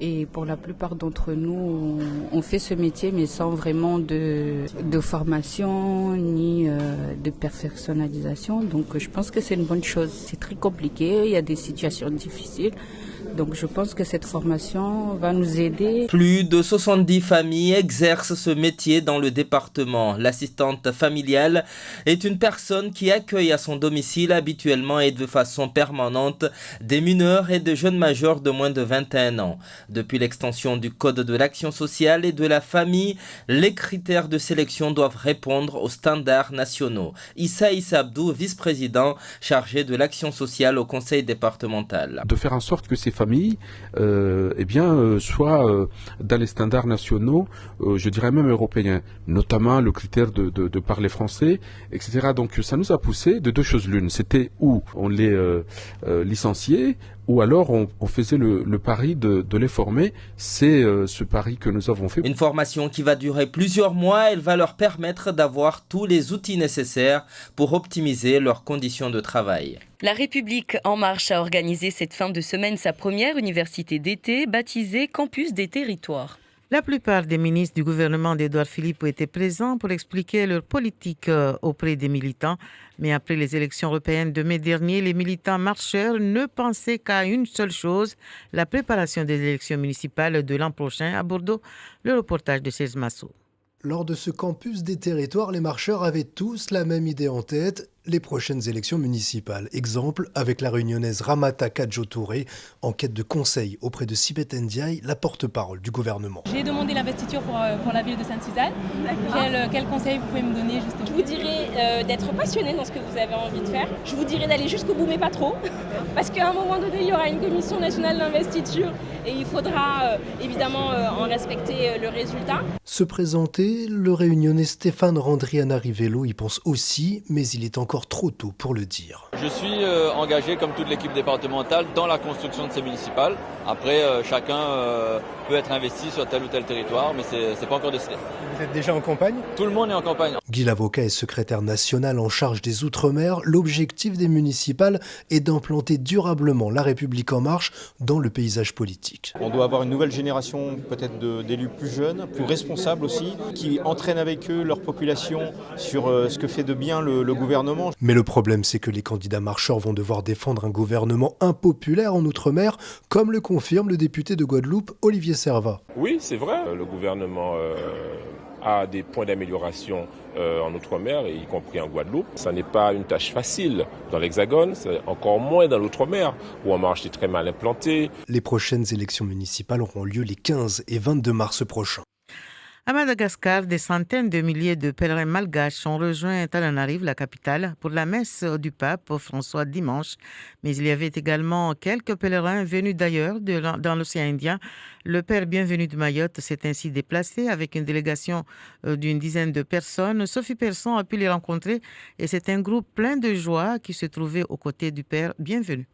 Et pour la plupart d'entre nous, on fait ce métier, mais sans vraiment de formation ni de perfectionnalisation. Donc je pense que c'est une bonne chose. C'est très compliqué, il y a des situations difficiles. Donc je pense que cette formation va nous aider. Plus de 70 familles exercent ce métier dans le département. L'assistante familiale est une personne qui accueille à son domicile habituellement et de façon permanente des mineurs et des jeunes majeurs de moins de 21 ans. Depuis l'extension du Code de l'action sociale et de la famille, les critères de sélection doivent répondre aux standards nationaux. Issa Abdou, vice-président chargé de l'action sociale au conseil départemental. De faire en sorte que ces familles soient dans les standards nationaux, je dirais même européens, notamment le critère de parler français, etc. Donc ça nous a poussé de 2 choses l'une. C'était où on les licenciait, ou alors on faisait le pari de les former. C'est ce pari que nous avons fait. Une formation qui va durer plusieurs mois. Elle va leur permettre d'avoir tous les outils nécessaires pour optimiser leurs conditions de travail. La République En Marche a organisé cette fin de semaine sa première université d'été, baptisée Campus des Territoires. La plupart des ministres du gouvernement d'Édouard Philippe étaient présents pour expliquer leur politique auprès des militants. Mais après les élections européennes de mai dernier, les militants marcheurs ne pensaient qu'à une seule chose, la préparation des élections municipales de l'an prochain à Bordeaux. Le reportage de Serge Massot. Lors de ce campus des territoires, les marcheurs avaient tous la même idée en tête, les prochaines élections municipales. Exemple avec la réunionnaise Ramata Kadjo-Touré, en quête de conseils auprès de Sibeth Ndiaye, la porte-parole du gouvernement. J'ai demandé l'investiture pour la ville de Sainte-Suzanne. Quel conseil vous pouvez me donner justement? Je vous dirais d'être passionné dans ce que vous avez envie de faire. Je vous dirais d'aller jusqu'au bout, mais pas trop. Parce qu'à un moment donné, il y aura une commission nationale d'investiture et il faudra évidemment en respecter le résultat. Se présenter, le réunionnais Stéphane Randrianarivello y pense aussi, mais il est encore trop tôt pour le dire. Je suis engagé comme toute l'équipe départementale dans la construction de ces municipales. Après, chacun peut être investi sur tel ou tel territoire, mais c'est pas encore décidé. Vous êtes déjà en campagne? Tout le monde est en campagne. Guy Lavocat est secrétaire national en charge des Outre-mer. L'objectif des municipales est d'implanter durablement la République En Marche dans le paysage politique. On doit avoir une nouvelle génération peut-être d'élus plus jeunes, plus responsables aussi, qui entraînent avec eux leur population sur ce que fait de bien le gouvernement. Mais le problème, c'est que les candidats marcheurs vont devoir défendre un gouvernement impopulaire en Outre-mer, comme le confirme le député de Guadeloupe, Olivier Servat. Oui, c'est vrai. Le gouvernement a des points d'amélioration en Outre-mer, y compris en Guadeloupe. Ça n'est pas une tâche facile dans l'Hexagone, c'est encore moins dans l'Outre-mer, où En Marche est très mal implanté. Les prochaines élections municipales auront lieu les 15 et 22 mars prochains. À Madagascar, des centaines de milliers de pèlerins malgaches ont rejoint Antananarive, la capitale, pour la messe du pape François dimanche. Mais il y avait également quelques pèlerins venus d'ailleurs, dans l'océan Indien. Le père bienvenu de Mayotte s'est ainsi déplacé avec une délégation d'une dizaine de personnes. Sophie Persson a pu les rencontrer et c'est un groupe plein de joie qui se trouvait aux côtés du père bienvenu.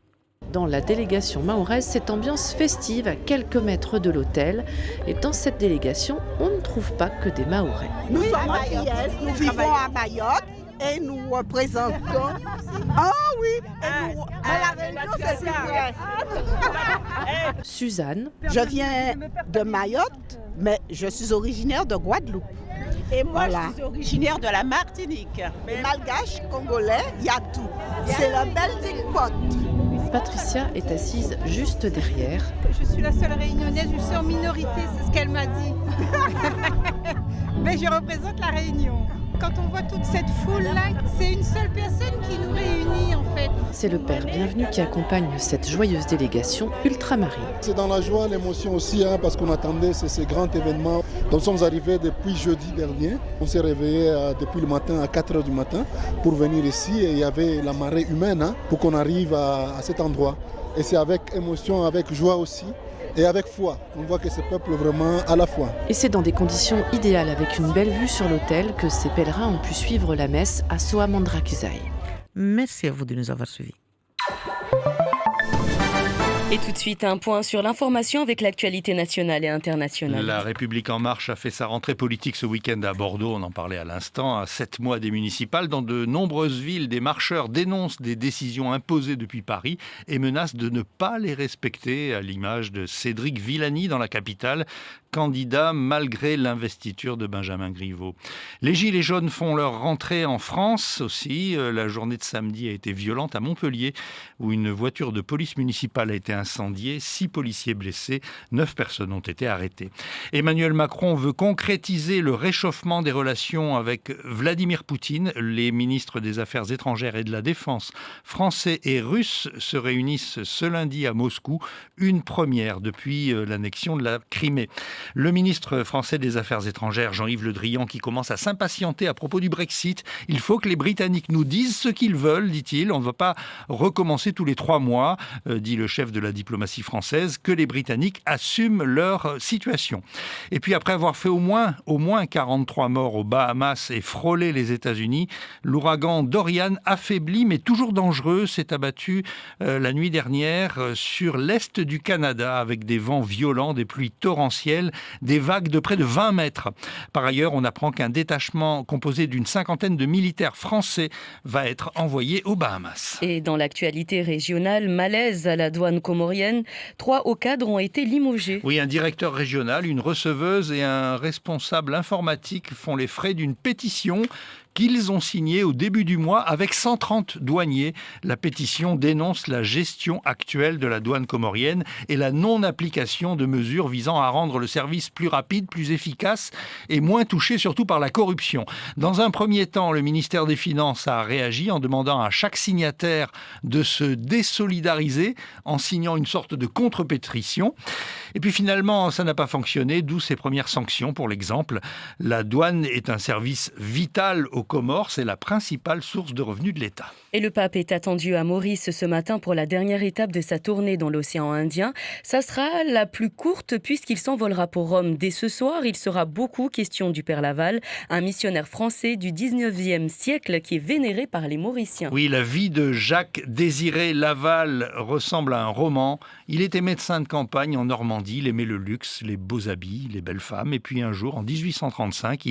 Dans la délégation mahoraise, cette ambiance festive à quelques mètres de l'hôtel. Et dans cette délégation, on ne trouve pas que des Mahorais. Nous sommes antillaises, nous vivons à Mayotte et nous représentons... Ah oui, et nous... à la Réunion, c'est vrai. Suzanne. Je viens de Mayotte, mais je suis originaire de Guadeloupe. Et moi, je suis originaire de la Martinique. Les Malgaches, Congolais, il y a tout. C'est le melting pot. Patricia est assise juste derrière. Je suis la seule réunionnaise, je suis en minorité, c'est ce qu'elle m'a dit. Mais je représente la Réunion. Quand on voit toute cette foule-là, c'est une seule personne qui nous réunit en fait. C'est le père bienvenu qui accompagne cette joyeuse délégation ultramarine. C'est dans la joie, l'émotion aussi, parce qu'on attendait ces grands événements. Donc nous sommes arrivés depuis jeudi dernier. On s'est réveillé depuis le matin à 4h du matin pour venir ici. Et il y avait la marée humaine pour qu'on arrive à cet endroit. Et c'est avec émotion, avec joie aussi et avec foi. On voit que ce peuple vraiment à la foi. Et c'est dans des conditions idéales, avec une belle vue sur l'autel, que ces pèlerins ont pu suivre la messe à Soamandrakuzai. Merci à vous de nous avoir suivis. Et tout de suite, un point sur l'information avec l'actualité nationale et internationale. La République En Marche a fait sa rentrée politique ce week-end à Bordeaux, on en parlait à l'instant, à 7 mois des municipales. Dans de nombreuses villes, des marcheurs dénoncent des décisions imposées depuis Paris et menacent de ne pas les respecter, à l'image de Cédric Villani dans la capitale, candidat malgré l'investiture de Benjamin Griveaux. Les Gilets jaunes font leur rentrée en France aussi. La journée de samedi a été violente à Montpellier, où une voiture de police municipale a été incendiée, 6 policiers blessés, 9 personnes ont été arrêtées. Emmanuel Macron veut concrétiser le réchauffement des relations avec Vladimir Poutine. Les ministres des Affaires étrangères et de la Défense français et russes se réunissent ce lundi à Moscou, une première depuis l'annexion de la Crimée. Le ministre français des Affaires étrangères, Jean-Yves Le Drian, qui commence à s'impatienter à propos du Brexit. Il faut que les Britanniques nous disent ce qu'ils veulent, dit-il. On ne va pas recommencer tous les 3 mois, dit le chef de la diplomatie française, que les Britanniques assument leur situation. Et puis après avoir fait au moins 43 morts aux Bahamas et frôlé les États-Unis, l'ouragan Dorian, affaibli mais toujours dangereux, s'est abattu la nuit dernière sur l'est du Canada avec des vents violents, des pluies torrentielles, des vagues de près de 20 mètres. Par ailleurs, on apprend qu'un détachement composé d'une 50aine de militaires français va être envoyé aux Bahamas. Et dans l'actualité régionale, malaise à la douane comorienne, 3 hauts cadres ont été limogés. Oui, un directeur régional, une receveuse et un responsable informatique font les frais d'une pétition qu'ils ont signée au début du mois avec 130 douaniers. La pétition dénonce la gestion actuelle de la douane comorienne et la non-application de mesures visant à rendre le service plus rapide, plus efficace et moins touché surtout par la corruption. Dans un premier temps, le ministère des Finances a réagi en demandant à chaque signataire de se désolidariser en signant une sorte de contre-pétition. Et puis finalement, ça n'a pas fonctionné, d'où ces premières sanctions. Pour l'exemple, la douane est un service vital aux Comores, c'est la principale source de revenus de l'État. Et le pape est attendu à Maurice ce matin pour la dernière étape de sa tournée dans l'océan Indien. Ça sera la plus courte puisqu'il s'envolera pour Rome dès ce soir. Il sera beaucoup question du Père Laval, un missionnaire français du 19e siècle qui est vénéré par les Mauriciens. Oui, la vie de Jacques-Désiré Laval ressemble à un roman. Il était médecin de campagne en Normandie, il aimait le luxe, les beaux habits, les belles femmes. Et puis un jour, en 1835,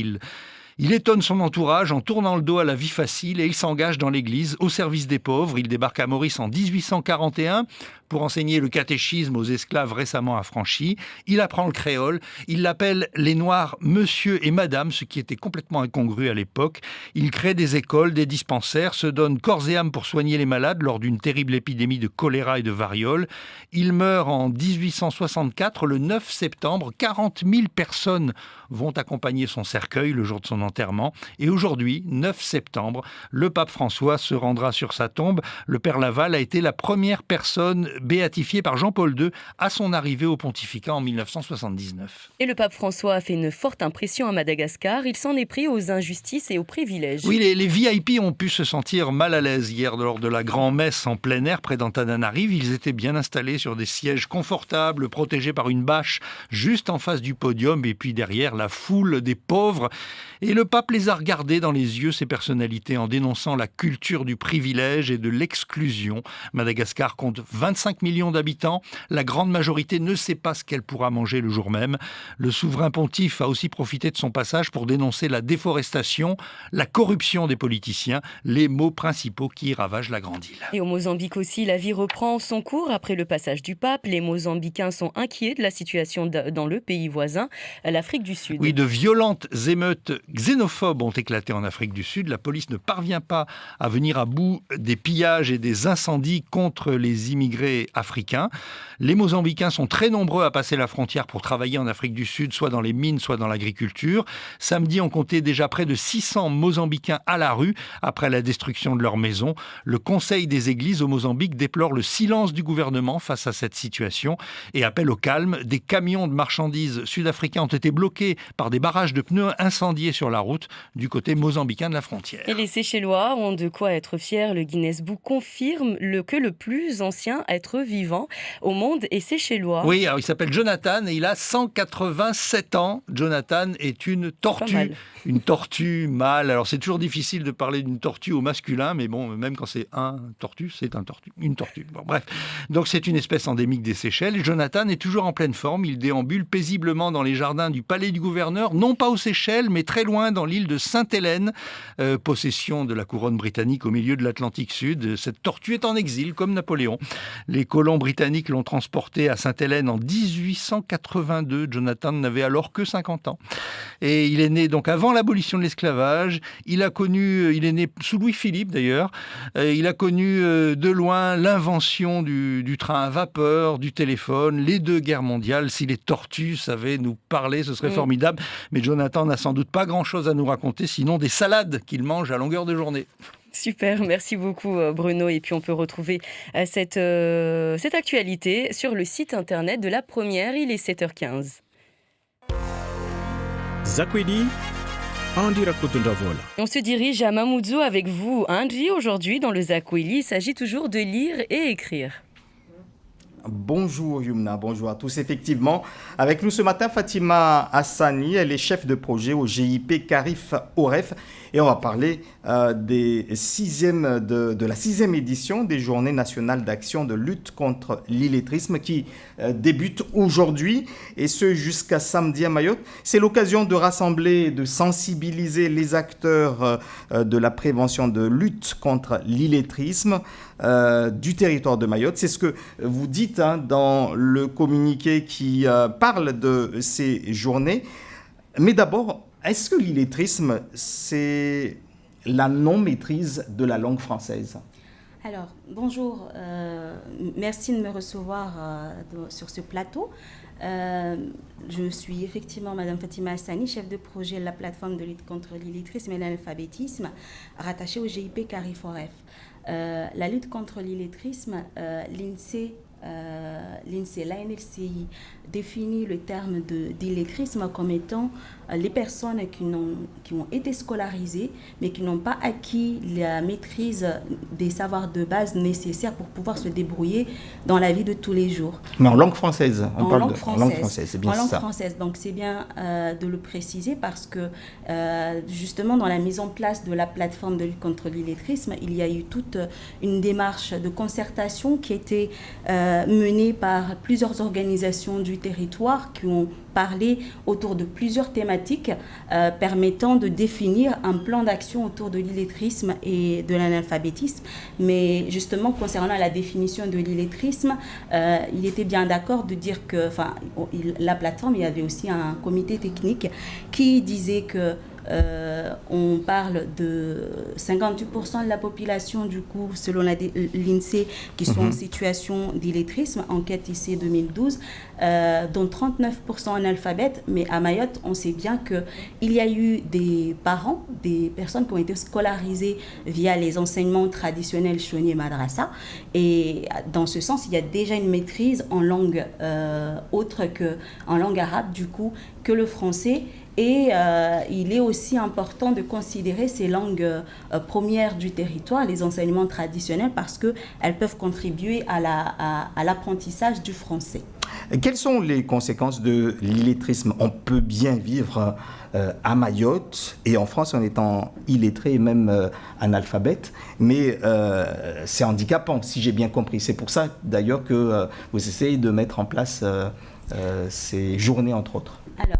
il étonne son entourage en tournant le dos à la vie facile et il s'engage dans l'église au service des pauvres. Il débarque à Maurice en 1841 pour enseigner le catéchisme aux esclaves récemment affranchis. Il apprend le créole. Il l'appelle les Noirs monsieur et madame, ce qui était complètement incongru à l'époque. Il crée des écoles, des dispensaires, se donne corps et âme pour soigner les malades lors d'une terrible épidémie de choléra et de variole. Il meurt en 1864, le 9 septembre. 40 000 personnes vont accompagner son cercueil le jour de son enterrement. Et aujourd'hui, 9 septembre, le pape François se rendra sur sa tombe. Le Père Laval a été la première personne béatifié par Jean-Paul II à son arrivée au pontificat en 1979. Et le pape François a fait une forte impression à Madagascar. Il s'en est pris aux injustices et aux privilèges. Oui, les VIP ont pu se sentir mal à l'aise hier lors de la grand-messe en plein air près d'Antananarive. Ils étaient bien installés sur des sièges confortables, protégés par une bâche juste en face du podium et puis derrière la foule des pauvres. Et le pape les a regardés dans les yeux, ces personnalités, en dénonçant la culture du privilège et de l'exclusion. Madagascar compte 25 millions d'habitants. La grande majorité ne sait pas ce qu'elle pourra manger le jour même. Le souverain pontife a aussi profité de son passage pour dénoncer la déforestation, la corruption des politiciens, les maux principaux qui ravagent la grande île. Et au Mozambique aussi, la vie reprend son cours après le passage du pape. Les Mozambicains sont inquiets de la situation dans le pays voisin, l'Afrique du Sud. Oui, de violentes émeutes xénophobes ont éclaté en Afrique du Sud. La police ne parvient pas à venir à bout des pillages et des incendies contre les immigrés africains. Les Mozambicains sont très nombreux à passer la frontière pour travailler en Afrique du Sud, soit dans les mines, soit dans l'agriculture. Samedi, on comptait déjà près de 600 Mozambicains à la rue après la destruction de leur maison. Le Conseil des églises au Mozambique déplore le silence du gouvernement face à cette situation et appelle au calme. Des camions de marchandises sud-africains ont été bloqués par des barrages de pneus incendiés sur sur la route du côté mozambicain de la frontière. Et les Seychellois ont de quoi être fiers. Le Guinness Book confirme que le plus ancien être vivant au monde est Seychellois. Oui, alors il s'appelle Jonathan et il a 187 ans. Jonathan est une tortue. Une tortue mâle. Alors c'est toujours difficile de parler d'une tortue au masculin, mais bon, même quand c'est un tortue, c'est une tortue. Bon, bref. Donc c'est une espèce endémique des Seychelles. Et Jonathan est toujours en pleine forme. Il déambule paisiblement dans les jardins du palais du gouverneur, non pas aux Seychelles, mais très loin dans l'île de Sainte-Hélène, possession de la couronne britannique au milieu de l'Atlantique Sud. Cette tortue est en exil, comme Napoléon. Les colons britanniques l'ont transporté à Sainte-Hélène en 1882. Jonathan n'avait alors que 50 ans. Et il est né donc avant l'abolition de l'esclavage. Il est né sous Louis-Philippe d'ailleurs. Il a connu de loin l'invention du train à vapeur, du téléphone, les 2 guerres mondiales. Si les tortues savaient nous parler, ce serait formidable. Mais Jonathan n'a sans doute pas grand-chose à nous raconter, sinon des salades qu'il mange à longueur de journée. Super, merci beaucoup Bruno. Et puis on peut retrouver cette actualité sur le site internet de la Première. Il est 7h15. Zakwedi, Andira Kutundavola. On se dirige à Mamoudzou avec vous, Andri. Aujourd'hui, dans le Zakweli, il s'agit toujours de lire et écrire. Bonjour Yumna, bonjour à tous. Effectivement, avec nous ce matin, Fatima Hassani, elle est chef de projet au GIP Carif OREF et on va parler de la 6e édition des Journées nationales d'action de lutte contre l'illettrisme qui débute aujourd'hui et ce jusqu'à samedi à Mayotte. C'est l'occasion de rassembler et de sensibiliser les acteurs de la prévention de lutte contre l'illettrisme du territoire de Mayotte. C'est ce que vous dites dans le communiqué qui parle de ces journées. Mais d'abord, est-ce que l'illettrisme, c'est la non-maîtrise de la langue française ? Alors, bonjour, merci de me recevoir sur ce plateau. Je suis effectivement Madame Fatima Hassani, chef de projet de la plateforme de lutte contre l'illettrisme et l'analphabétisme, rattachée au GIP Carif OREF. La lutte contre l'illettrisme, l'INSEE, l'ANLCI définit le terme d'illettrisme comme étant les personnes qui ont été scolarisées mais qui n'ont pas acquis la maîtrise des savoirs de base nécessaires pour pouvoir se débrouiller dans la vie de tous les jours. Mais en langue française, en langue française, c'est bien ça. En langue française, donc c'est bien de le préciser parce que justement dans la mise en place de la plateforme de lutte contre l'illettrisme, il y a eu toute une démarche de concertation qui a été menée par plusieurs organisations du territoire qui ont parlé autour de plusieurs thématiques permettant de définir un plan d'action autour de l'illettrisme et de l'analphabétisme. Mais justement, concernant la définition de l'illettrisme, il était bien d'accord de dire que, la plateforme, il y avait aussi un comité technique qui disait que on parle de 58% de la population, du coup, selon l'INSEE, qui sont en situation d'illettrisme, enquête ICE 2012, dont 39% analphabètes. Mais à Mayotte, on sait bien qu'il y a eu des parents, des personnes qui ont été scolarisées via les enseignements traditionnels Choni et Madrasa. Et dans ce sens, il y a déjà une maîtrise en langue autre qu'en langue arabe, du coup, que le français. Et il est aussi important de considérer ces langues premières du territoire, les enseignements traditionnels, parce qu'elles peuvent contribuer à l'apprentissage du français. Quelles sont les conséquences de l'illettrisme ? On peut bien vivre à Mayotte et en France en étant illettré et même analphabète, mais c'est handicapant, si j'ai bien compris. C'est pour ça d'ailleurs que vous essayez de mettre en place ces journées, entre autres. Alors,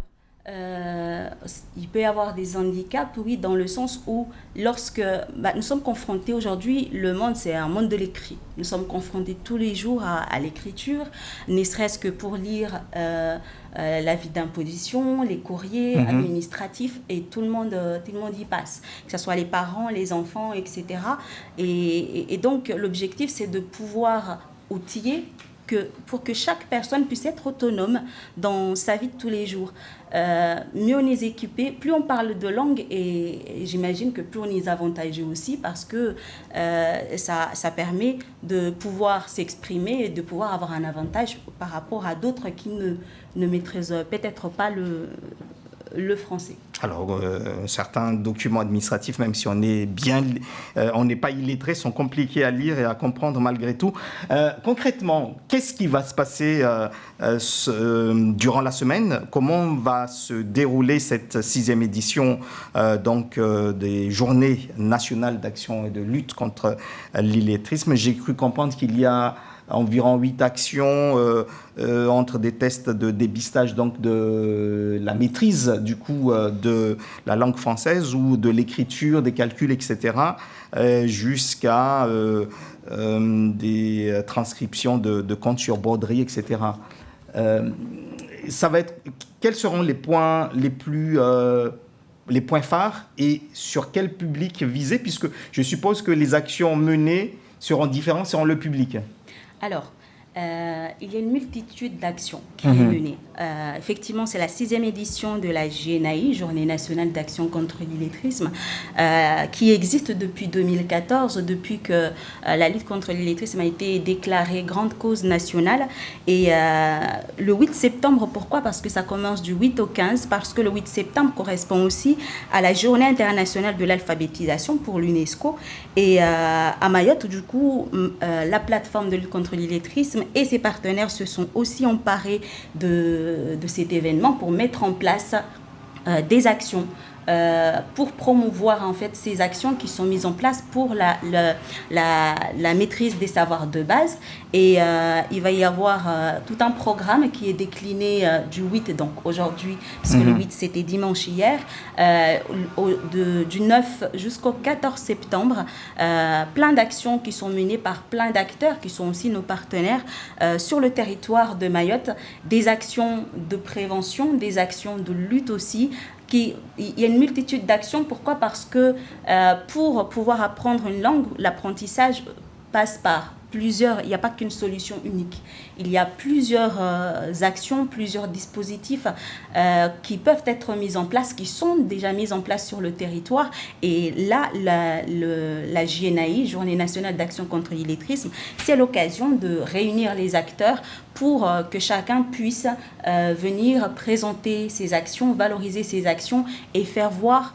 il peut y avoir des handicaps, oui, dans le sens où lorsque nous sommes confrontés aujourd'hui, le monde c'est un monde de l'écrit. Nous sommes confrontés tous les jours à l'écriture, ne serait-ce que pour lire l'avis d'imposition, les courriers administratifs, et tout le monde y passe, que ce soit les parents, les enfants, etc. Et donc l'objectif c'est de pouvoir outiller pour que chaque personne puisse être autonome dans sa vie de tous les jours. Mieux on est équipé, plus on parle de langue, et j'imagine que plus on est avantagé aussi, parce que ça permet de pouvoir s'exprimer et de pouvoir avoir un avantage par rapport à d'autres qui ne maîtrisent peut-être pas le français. Alors, certains documents administratifs, même si on n'est pas illettré, sont compliqués à lire et à comprendre malgré tout. Concrètement, qu'est-ce qui va se passer durant la semaine? Comment va se dérouler cette 6e édition des Journées nationales d'action et de lutte contre l'illettrisme? J'ai cru comprendre qu'il y a environ 8 actions entre des tests de dépistage donc de la maîtrise du coup de la langue française ou de l'écriture, des calculs, etc. Jusqu'à des transcriptions de comptes sur broderie, etc. Ça va être, quels seront les points les points phares et sur quel public viser, puisque je suppose que les actions menées seront différentes selon le public. Alors, il y a une multitude d'actions qui est menée. Effectivement, c'est la 6e édition de la JNAI, Journée nationale d'action contre l'illettrisme, qui existe depuis 2014, depuis que la lutte contre l'illettrisme a été déclarée grande cause nationale. Et le 8 septembre, pourquoi? Parce que ça commence du 8 au 15, parce que le 8 septembre correspond aussi à la Journée internationale de l'alphabétisation pour l'UNESCO. Et à Mayotte, du coup, la plateforme de lutte contre l'illettrisme et ses partenaires se sont aussi emparés de cet événement pour mettre en place des actions pour promouvoir en fait ces actions qui sont mises en place pour la maîtrise des savoirs de base. Et il va y avoir tout un programme qui est décliné du 8, donc aujourd'hui, parce que le 8 c'était dimanche hier, du 9 jusqu'au 14 septembre, plein d'actions qui sont menées par plein d'acteurs qui sont aussi nos partenaires sur le territoire de Mayotte, des actions de prévention, des actions de lutte aussi. Il y a une multitude d'actions. Pourquoi? Parce que pour pouvoir apprendre une langue, l'apprentissage passe par plusieurs, il n'y a pas qu'une solution unique. Il y a plusieurs actions, plusieurs dispositifs qui peuvent être mis en place, qui sont déjà mis en place sur le territoire. Et là, la JNAI, Journée nationale d'action contre l'illettrisme, c'est l'occasion de réunir les acteurs pour que chacun puisse venir présenter ses actions, valoriser ses actions et faire voir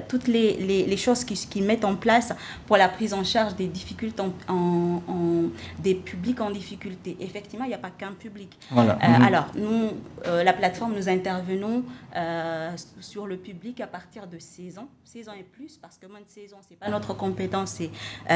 toutes les choses qu'ils mettent en place pour la prise en charge des difficultés des publics en difficulté. Effectivement, il n'y a pas qu'un public. Voilà. Alors, nous, la plateforme, nous intervenons sur le public à partir de 16 ans et plus, parce que moins de 16 ans, ce n'est pas notre compétence, c'est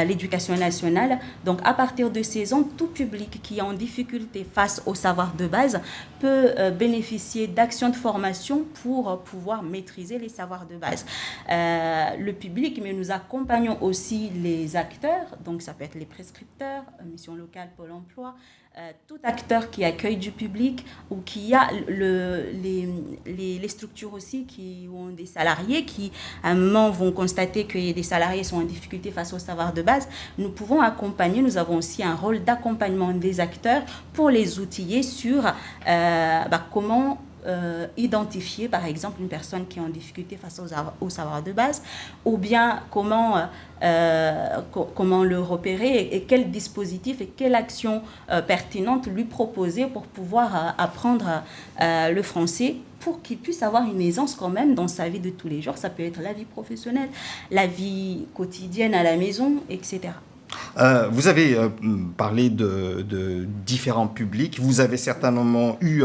l'éducation nationale. Donc, à partir de 16 ans, tout public qui est en difficulté face au savoir de base peut bénéficier d'actions de formation pour pouvoir maîtriser les savoirs de base. Le public, mais nous accompagnons aussi les acteurs, donc ça peut être les prescripteurs, mission locale, Pôle emploi, tout acteur qui accueille du public ou qui a les structures aussi qui ont des salariés qui à un moment vont constater que des salariés sont en difficulté face au savoir de base. Nous pouvons accompagner, nous avons aussi un rôle d'accompagnement des acteurs pour les outiller sur comment identifier par exemple une personne qui est en difficulté face au savoir de base, ou bien comment le repérer et quel dispositif et quelle action pertinente lui proposer pour pouvoir apprendre le français, pour qu'il puisse avoir une aisance quand même dans sa vie de tous les jours. Ça peut être la vie professionnelle, la vie quotidienne à la maison, etc. Vous avez parlé de différents publics. Vous avez certainement eu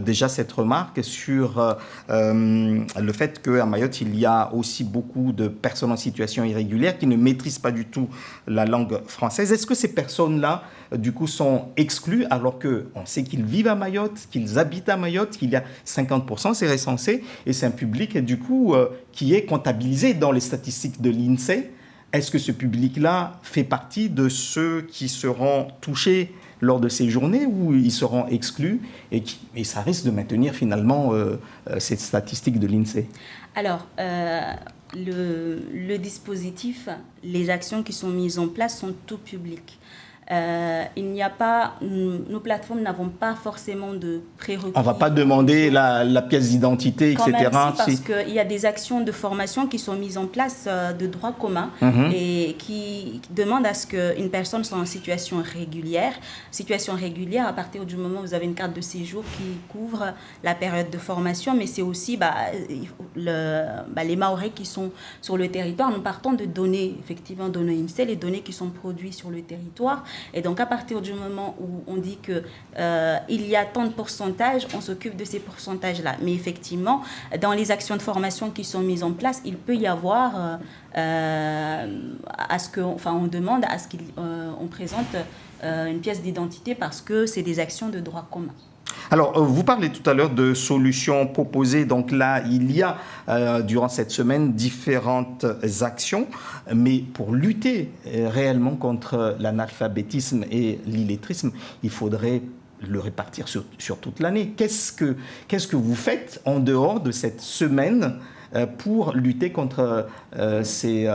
déjà cette remarque sur le fait qu'à Mayotte, il y a aussi beaucoup de personnes en situation irrégulière qui ne maîtrisent pas du tout la langue française. Est-ce que ces personnes-là, du coup, sont exclues alors qu'on sait qu'ils vivent à Mayotte, qu'ils habitent à Mayotte, qu'il y a 50%, c'est recensé, et c'est un public, du coup, qui est comptabilisé dans les statistiques de l'INSEE. Est-ce que ce public-là fait partie de ceux qui seront touchés lors de ces journées ou ils seront exclus et ça risque de maintenir finalement cette statistique de l'INSEE? Alors, le dispositif, les actions qui sont mises en place sont tout public. il n'y a pas, nos plateformes n'avons pas forcément de prérequis. On ne va pas demander la pièce d'identité, etc. Quand même, parce qu'il y a des actions de formation qui sont mises en place de droit commun et qui demandent à ce qu'une personne soit en situation régulière. Situation régulière à partir du moment où vous avez une carte de séjour qui couvre la période de formation, mais c'est aussi les Mahorais qui sont sur le territoire. Nous partons de données, effectivement, de l'INSEE, les données qui sont produites sur le territoire. Et donc, à partir du moment où on dit qu'il y a tant de pourcentage, on s'occupe de ces pourcentages-là. Mais effectivement, dans les actions de formation qui sont mises en place, il peut y avoir on demande à ce qu'on présente une pièce d'identité parce que c'est des actions de droit commun. Alors, vous parlez tout à l'heure de solutions proposées. Donc là, il y a, durant cette semaine, différentes actions. Mais pour lutter réellement contre l'analphabétisme et l'illettrisme, il faudrait le répartir sur toute l'année. Qu'est-ce que vous faites en dehors de cette semaine pour lutter contre ces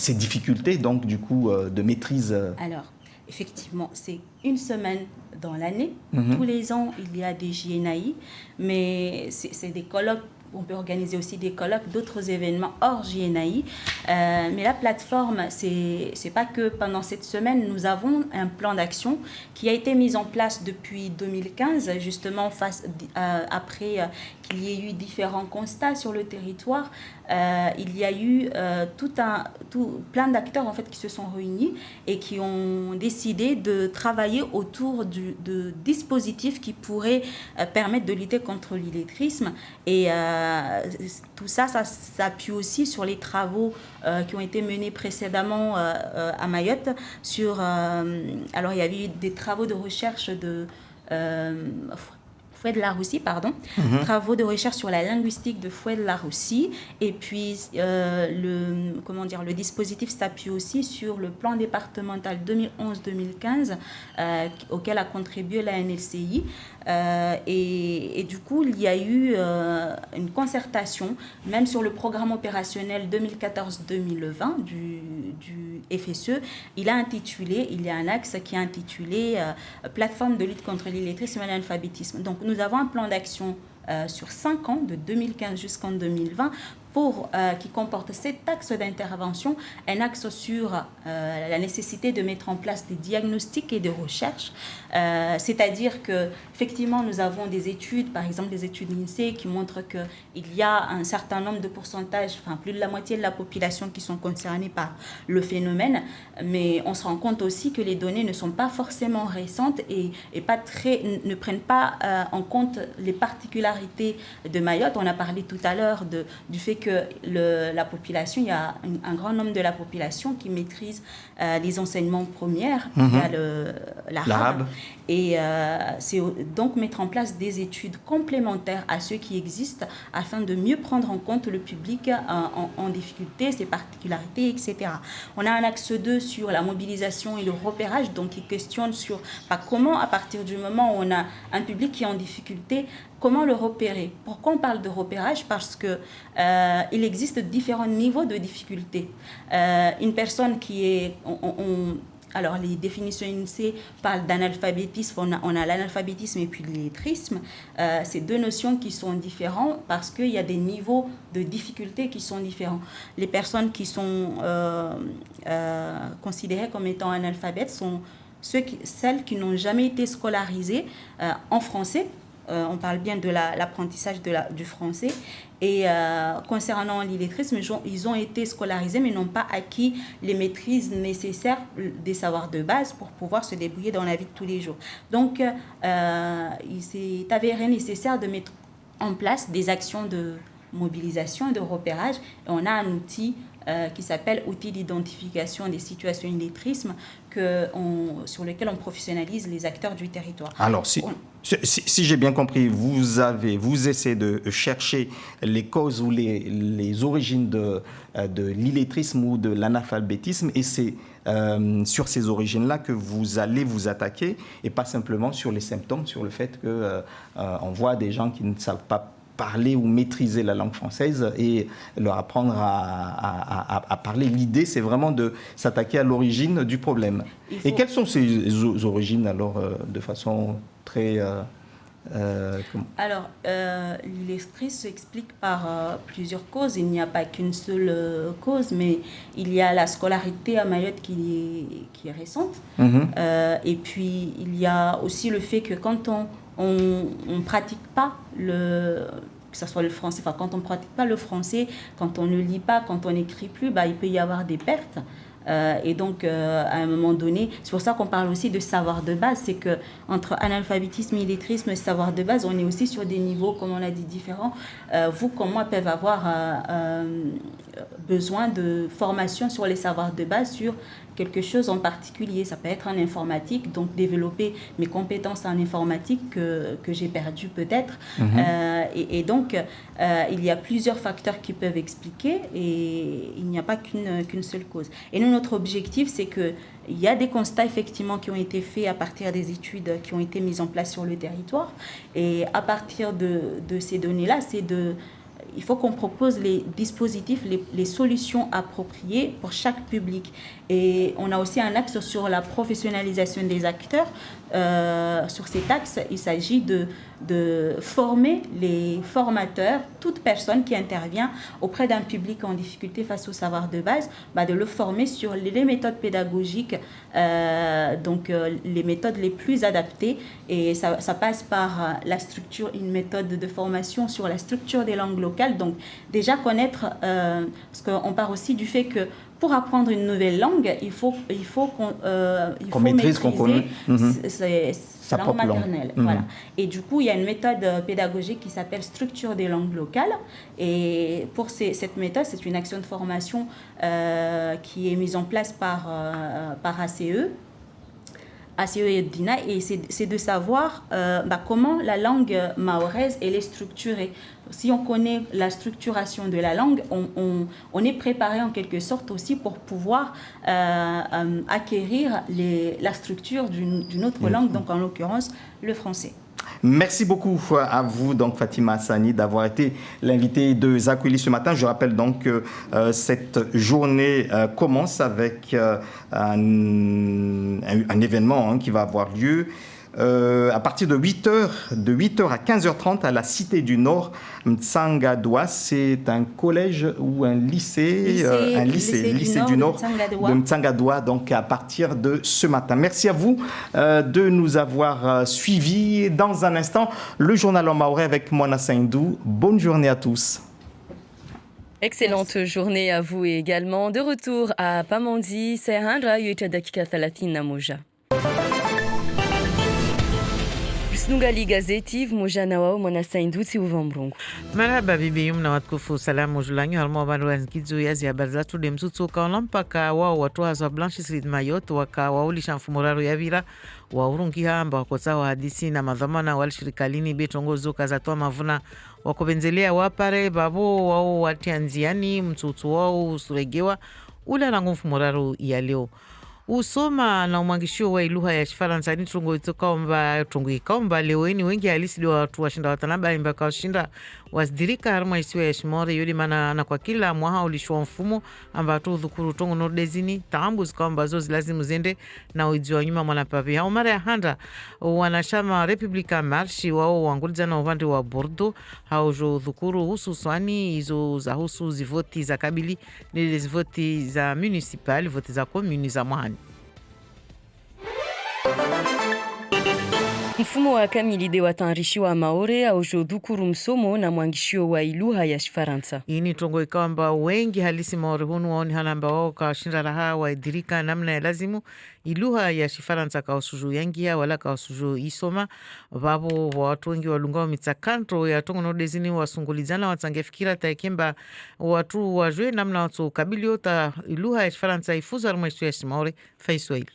difficultés, donc, du coup, de maîtrise? Alors, effectivement, c'est une semaine dans l'année. Tous les ans, il y a des JNAI, mais c'est des colloques. On peut organiser aussi des colloques, d'autres événements hors JNAI. Mais la plateforme, c'est pas que pendant cette semaine, nous avons un plan d'action qui a été mis en place depuis 2015, justement après qu'il y ait eu différents constats sur le territoire. Il y a eu plein d'acteurs en fait, qui se sont réunis et qui ont décidé de travailler autour de dispositifs qui pourraient permettre de lutter contre l'illettrisme. Et tout ça s'appuie aussi sur les travaux qui ont été menés précédemment à Mayotte. Alors, il y a eu des travaux de recherche de Fouet de la Russie, travaux de recherche sur la linguistique de Fouet de la Russie. Et puis, le dispositif s'appuie aussi sur le plan départemental 2011-2015 auquel a contribué la NLCI. Et du coup, il y a eu une concertation, même sur le programme opérationnel 2014-2020 du FSE. Il y a un axe qui est intitulé Plateforme de lutte contre l'illettrisme et l'analphabétisme. Donc, nous avons un plan d'action sur 5 ans, de 2015 jusqu'en 2020, qui comporte 7 axes d'intervention. Un axe sur la nécessité de mettre en place des diagnostics et des recherches, c'est-à-dire qu'effectivement, nous avons des études, par exemple des études INSEE qui montrent qu'il y a un certain nombre de pourcentages, plus de la moitié de la population qui sont concernés par le phénomène, mais on se rend compte aussi que les données ne sont pas forcément récentes et ne prennent pas en compte les particularités de Mayotte. On a parlé tout à l'heure du fait que la population, il y a un grand nombre de la population qui maîtrise les enseignements premiers, il y a l'arabe. Et c'est donc mettre en place des études complémentaires à ceux qui existent afin de mieux prendre en compte le public en difficulté, ses particularités, etc. On a un axe 2 sur la mobilisation et le repérage, donc qui questionne sur comment, à partir du moment où on a un public qui est en difficulté, comment le repérer? Pourquoi on parle de repérage? Parce qu'il existe différents niveaux de difficulté. Une personne qui est... alors, les définitions INSEE parlent d'analphabétisme. On a l'analphabétisme et puis l'illettrisme. C'est deux notions qui sont différentes parce qu'il y a des niveaux de difficulté qui sont différents. Les personnes qui sont considérées comme étant analphabètes sont celles qui n'ont jamais été scolarisées en français. On parle bien de l'apprentissage du français. Et concernant l'illettrisme, ils ont été scolarisés mais n'ont pas acquis les maîtrises nécessaires des savoirs de base pour pouvoir se débrouiller dans la vie de tous les jours. Donc, il s'est avéré nécessaire de mettre en place des actions de mobilisation et de repérage. Et on a un outil qui s'appelle outil d'identification des situations d'illettrisme sur lequel on professionnalise les acteurs du territoire. Alors, si j'ai bien compris, vous essayez de chercher les causes ou les origines de l'illettrisme ou de l'analphabétisme, et c'est sur ces origines-là que vous allez vous attaquer, et pas simplement sur les symptômes, sur le fait qu'on voit des gens qui ne savent pas parler ou maîtriser la langue française et leur apprendre à parler. L'idée, c'est vraiment de s'attaquer à l'origine du problème. Et quelles sont ces origines, alors, de façon très... Alors, l'illetrisme s'explique par plusieurs causes. Il n'y a pas qu'une seule cause, mais il y a la scolarité à Mayotte qui est récente. Et puis, il y a aussi le fait que quand on ne pratique pas que ce soit le français, enfin quand on ne pratique pas le français, quand on ne lit pas, quand on n'écrit plus, il peut y avoir des pertes. Et donc, à un moment donné, c'est pour ça qu'on parle aussi de savoir de base, c'est qu'entre analphabétisme, illettrisme et savoir de base, on est aussi sur des niveaux, comme on l'a dit, différents. Vous, comme moi, peuvent avoir besoin de formation sur les savoirs de base, sur quelque chose en particulier. Ça peut être en informatique, donc développer mes compétences en informatique que j'ai perdues peut-être. Et donc, il y a plusieurs facteurs qui peuvent expliquer et il n'y a pas qu'une seule cause. Et nous, notre objectif, c'est qu'il y a des constats effectivement qui ont été faits à partir des études qui ont été mises en place sur le territoire. Et à partir de ces données-là, il faut qu'on propose les dispositifs, les solutions appropriées pour chaque public. Et on a aussi un axe sur la professionnalisation des acteurs. Sur cet axe, il s'agit de former les formateurs, toute personne qui intervient auprès d'un public en difficulté face au savoir de base, de le former sur les méthodes pédagogiques, donc les méthodes les plus adaptées. Et ça passe par une méthode de formation sur la structure des langues locales. Donc déjà connaître, parce qu'on part aussi du fait que pour apprendre une nouvelle langue, il faut qu'on maîtrise, qu'on connaisse sa langue maternelle. Voilà. Et du coup, il y a une méthode pédagogique qui s'appelle structure des langues locales. Et pour cette méthode, c'est une action de formation qui est mise en place par ACE et Dina, et c'est de savoir comment la langue mahoraise elle est structurée. Si on connaît la structuration de la langue, on est préparé en quelque sorte aussi pour pouvoir acquérir la structure d'une autre langue, donc en l'occurrence le français. Merci beaucoup à vous, donc Fatima Hassani, d'avoir été l'invité de Zakwili ce matin. Je rappelle donc que cette journée commence avec un événement qui va avoir lieu à partir de 8h à 15h30 à la Cité du Nord, Mtsangadoua. C'est un collège ou un lycée du Nord de Mtsangadoua, donc à partir de ce matin. Merci à vous de nous avoir suivis. Dans un instant, le journal en mahorais avec Moana Saindou. Bonne journée à tous. Excellente journée à vous également. De retour à Pamandi, Serhandra Yuita Dakika Thalathina Moja. Nungali gazeti vumojana wao mwanasainduti uvamrungu. Marhaba bibi yumna watukufu salamu julanyo halmo barua nkizu yazi habari zatu de mtutu kaolampaka wao watu haza Blanche Street Mayotte waka waulisha mfumuraro ya vira wa urungi hamba wakota wa hadisi na madhamana walishirikalini betongozo kazatoa mavuna wakobenzelea wapare babo wao watianziani mtutu wao usuregewa ula rangu mfumuraro ya leo. Usoma na umangishio wa iluha ya Shifaransa ni tungo ikaomba leo ni wengi halisi liwa watu washinda watanaba imbaka washinda wasdirika harma isiwa ya Shimore yuli mana na kwa kila mwaha ulishua mfumo amba tu dhukuru tongo nordezini taambu zikaomba zozi lazimu zende na uidziwa nyuma mwana papi. Hao mara ya handa wanashama Republika Marshi wao wanguliza na uvande wa Bordeaux hao jo dhukuru husu swani izo za husu zivoti za kabili nile zivoti za municipal, voti za komuni za mwani. Mfumo wa kamili watayarishiwa Maore au dhukuru msomo na mwangishio wa iluha ya Shifaransa. Ini tongo ikamba wengi halisi Maore hunu waoni halamba wao kashinda raha waidirika namna ya lazimu iluha ya Shifaransa kausuju yangia wala kausuju isoma babo watu wengi walungao mitsakanto ya tongo nodezini wasungulizana watsangefikira taikemba watu wajwe namna watu kabili yota iluha ya Shifaransa ifuza armaisu ya Shimaore faiswaili.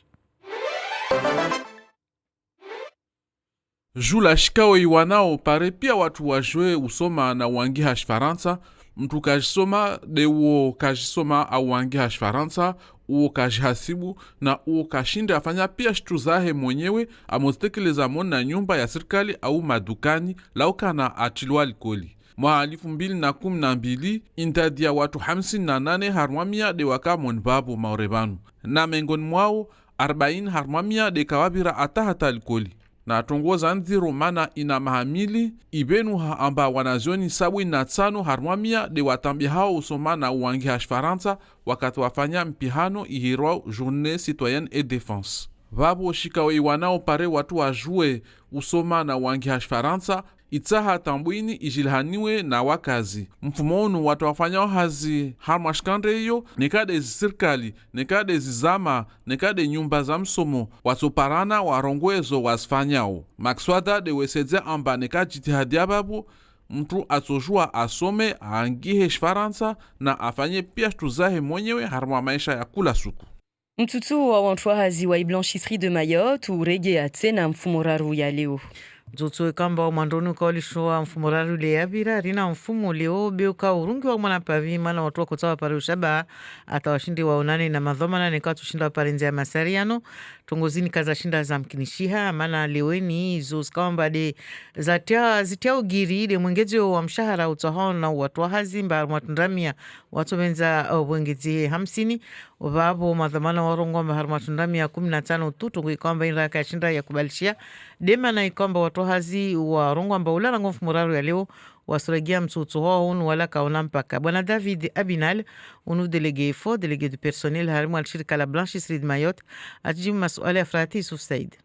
Jula shikao iwanao pare pia watu wajwe usoma na wangiha Shifaransa. Mtu kajisoma de uo kajisoma au wangiha Shifaransa, uo kajihasibu na uo kashinde afanya pia shtuzahe mwenyewe amostekeleza mona nyumba ya serikali au madukani lauka na atilwa likoli. Mwa 2012 intadia watu 58 harmamia de wakamon babu maurebanu na mengon mwao 40 harmamia de kawabira atahata alkoli na tongoza nziro mana ina mahamili ibenu amba wanazioni 75 harmamia de watambi hao usoma na uwangi hashfaransa wakati wafanya mpihano ihirwa Journée Citoyenne et Défense. Vabo shikawe iwanao pare watu wajue usoma na uwangi hashfaransa itsaha tambwini ijilhaniwe na wakazi. Mfumonu watu wafanyao hazi harmashkande iyo nekade zisirkali, nekade zizama, nekade nyumba za msomo watoparana warongwezo wasfanyao. Makswada de wesedze amba nekajitihadia babu mtu atojua asome aangihe Shfaransa na afanye pia tuzahe mwenyewe harma maisha ya kula suku. Mtutu wa wantwahazi wa iblanchisserie de Mayotte urege atsena mfumoraru ya leo. Zoto kamba mandonu kaulishoa mfumo rarule ya bira rina mfumo leo beuka urungi wa mwana pavi mana watu wa kotawa pari ushaba atawashindi wa unane na madhomana nikawa tushinda parenzi ya masariano tongozini kaza shinda za mkinishiha mana leweni izo skamba de zitia ugiri de mwengezi wa mshahara utahao na watu wa hazimba matundamia watu benza mwengezi 50 Vabo madhamana warongo maharmatundami ya 15 tutu kuikwamba inraka ya shinda ya kubalishia dema na ikwamba watu hazi warongo amba ulala ngofu muraru ya leo wasuragia mtutu hoa unu wala kaona mpaka. Bwana David Abinal unu délégué du personnel harimu alshirika la Blanchisserie de Mayotte atijimu masuala ya Frati Yusuf Said.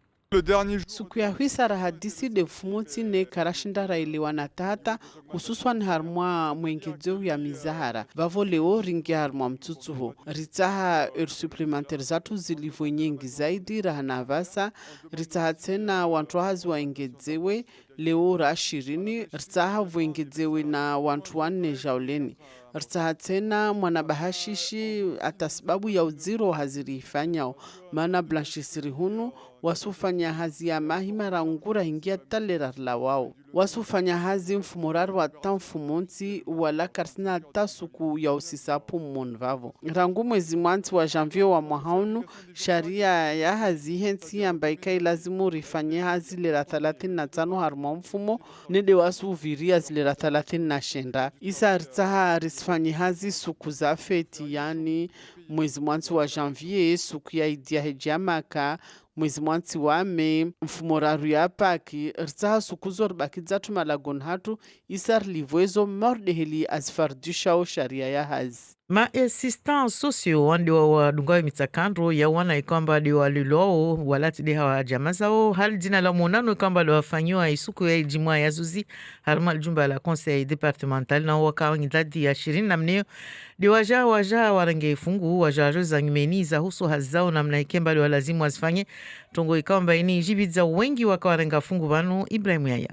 Siku ya huisara hadisi de fumoti ne karashinda railiwa na tata hususwan harmwa mwengezo ya mizahara vavo leo ringi harmwa mtutuho ritaha supplementaire zatu zilivo nyingi zaidi rahana vasa ritaha tena wantuahazi waengezewe leo rashirini ritaha vuengezewe na wantu wanne jauleni ritaha tena mwanabahashishi atasibabu ya uziro hazirifanyao maana Blanchisserie hunu wasufanya hazi ya mahimara ungura hingia talera la wao wasufanya hazi mfumorari wa tamfumonti wala karsina tasuku ya usisapu mmonvavo rangu mwezi mwanti wa janvier wa mwahaunu sharia ya hazi henti ambaika ilazimu rifanye hazi lera 35 harma mfumo nede wasu viria zilera 39 isa ritaha risifanye hazi suku za feti yani mwezi mwanti wa janvier suku ya idia hejamaka mwezi mwanti wa me mfumoraru ya paki ritaha sukuzo ribaki zatu malagon hatu isar livwezo mordeheli azfardisha o sharia ya hazi. Ma assistants sociaux wandi wa dungawe mitakandro ya wana ikwamba di waliloo walati di hawa jamazao hali jina la monano ikwamba lo wafanyiwa isuku ya ijimua ya zuzi haruma jumba la conseil départemental na wakawa ngidadi ya 20 na mneo di waja warange ifungu waja joza ngimeni za husu hazao na mna ikemba li walazimu wazifanye tongo ikwamba ini jibiza wengi wakawa renga fungu vanu Ibrahim Yaya.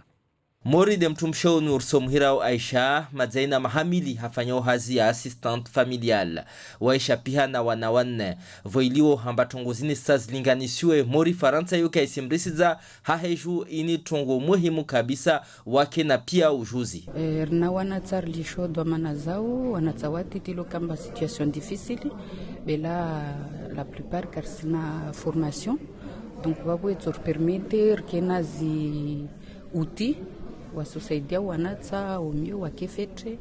Mori de mtumshau nurso mhirao Aisha madzaina mahamili hafanyao hazi ya assistant familial waisha piha na wanawanne voiliwo hamba tongozini sazlinganisiwe Mori Faransa yuka isimrisiza haheju ini tongo muhimu kabisa wake na pia ujuzi na wanatsar lishodwa manazao wanatsawati tilo kamba situation difficile bela la plupart car sina formation donc babu etor permettre kenazi outils wasosaidia wanatsa umio wakefetre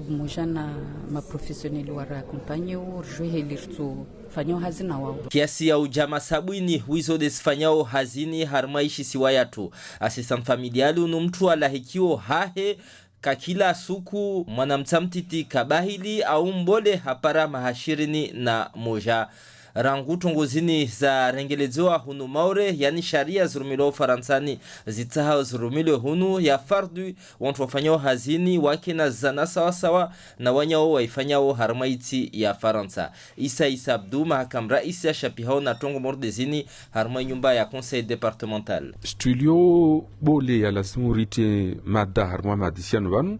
mojana maprofessionnel wara accompagner urjwe helirtu fanyo hazina wao kiasi ya ujama sabwini wizo desfanyao hazini harmaishi siwayatu assistant familial unu mtu alahikio hahe kakila suku mwanamtamtiti kabahili au mbole hapara mahashirini na moja rangu tongozini za rengelezoa hunu maure yani sharia zurumilo Faransani zitaha zurumilo hunu ya fardu wantu wafanyao hazini wake na zana sawa na wanyao waifanyao harmaiti ya Faransa. Isa Abdou mahakam raisi ya shapihao na tongo mordezini harma nyumba ya conseil départemental. Studio bole ya la simurite mada harma madisiano vanu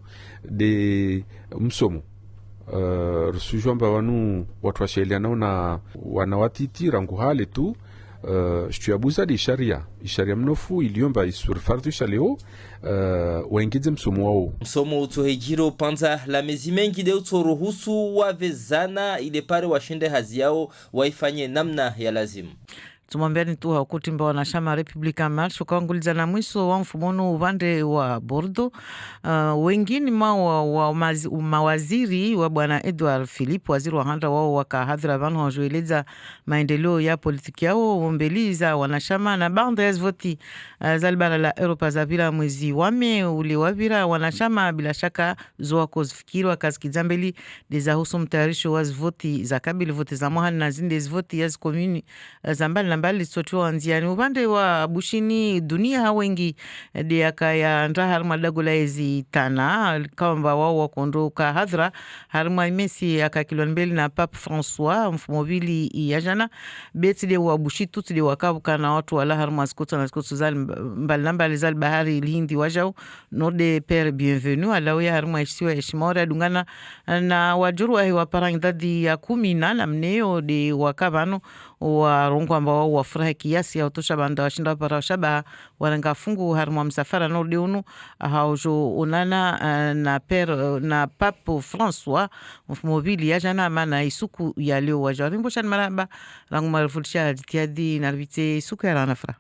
de msomo rusujomba wanu watu washailianao na wanawatiti rangu hale tu shtuyabuza di sharia mnofu iliomba isurfartusha leo waingize msomo wao msomo utohejiro panza la mezi mengi de utorohusu wavezana ile pare washinde hazi yao waifanye namna ya lazimu. tumwambiani tu haukutimba wanachama Republican March ukaanguliza na mwiso wa mfumono upande wa Bordeaux. Wengine mawaziri wa bwana Edouard Philippe, waziri wa handa wao wakahadhira vanu wajoeleza maendeleo ya politiki yao umbeliza wanachama na banda ya zvoti zalibara la Europa za vila mwezi wame ule wavira wanachama bila shaka zoa kozifikiri wakazikizambeli deza husu mtayarisho wa zvoti za kabili voti za mohani na zinde zvoti ya zikomuni za mbali na mbali sotiwa wanziani upande wa bushini dunia wengi diaka ya nda harma dagola ezi tana kamba wao wakondoka hadhra harma imesi aka kilonbeli na Pape François mfumobili ya jana beti de wa bushitu de wakabuka na watu wala harma skota na skota zal mbali na mbali zal bahari lindi wajao no de père bienvenue alawi harma isiwa ishimora dungana na wajuru wa parangdadi ya 10 na mneo de wakabano wa rongo ambao wafurahi kiasi ya utosha banda washinda para shaba waranga fungu harma msafara no de unu haujo unana na père na Pape François mfumobili ya jana mana isuku ya leo wajarimbo shan maraba rangu marfulsha jitiadi narvite isuku ya ranafra.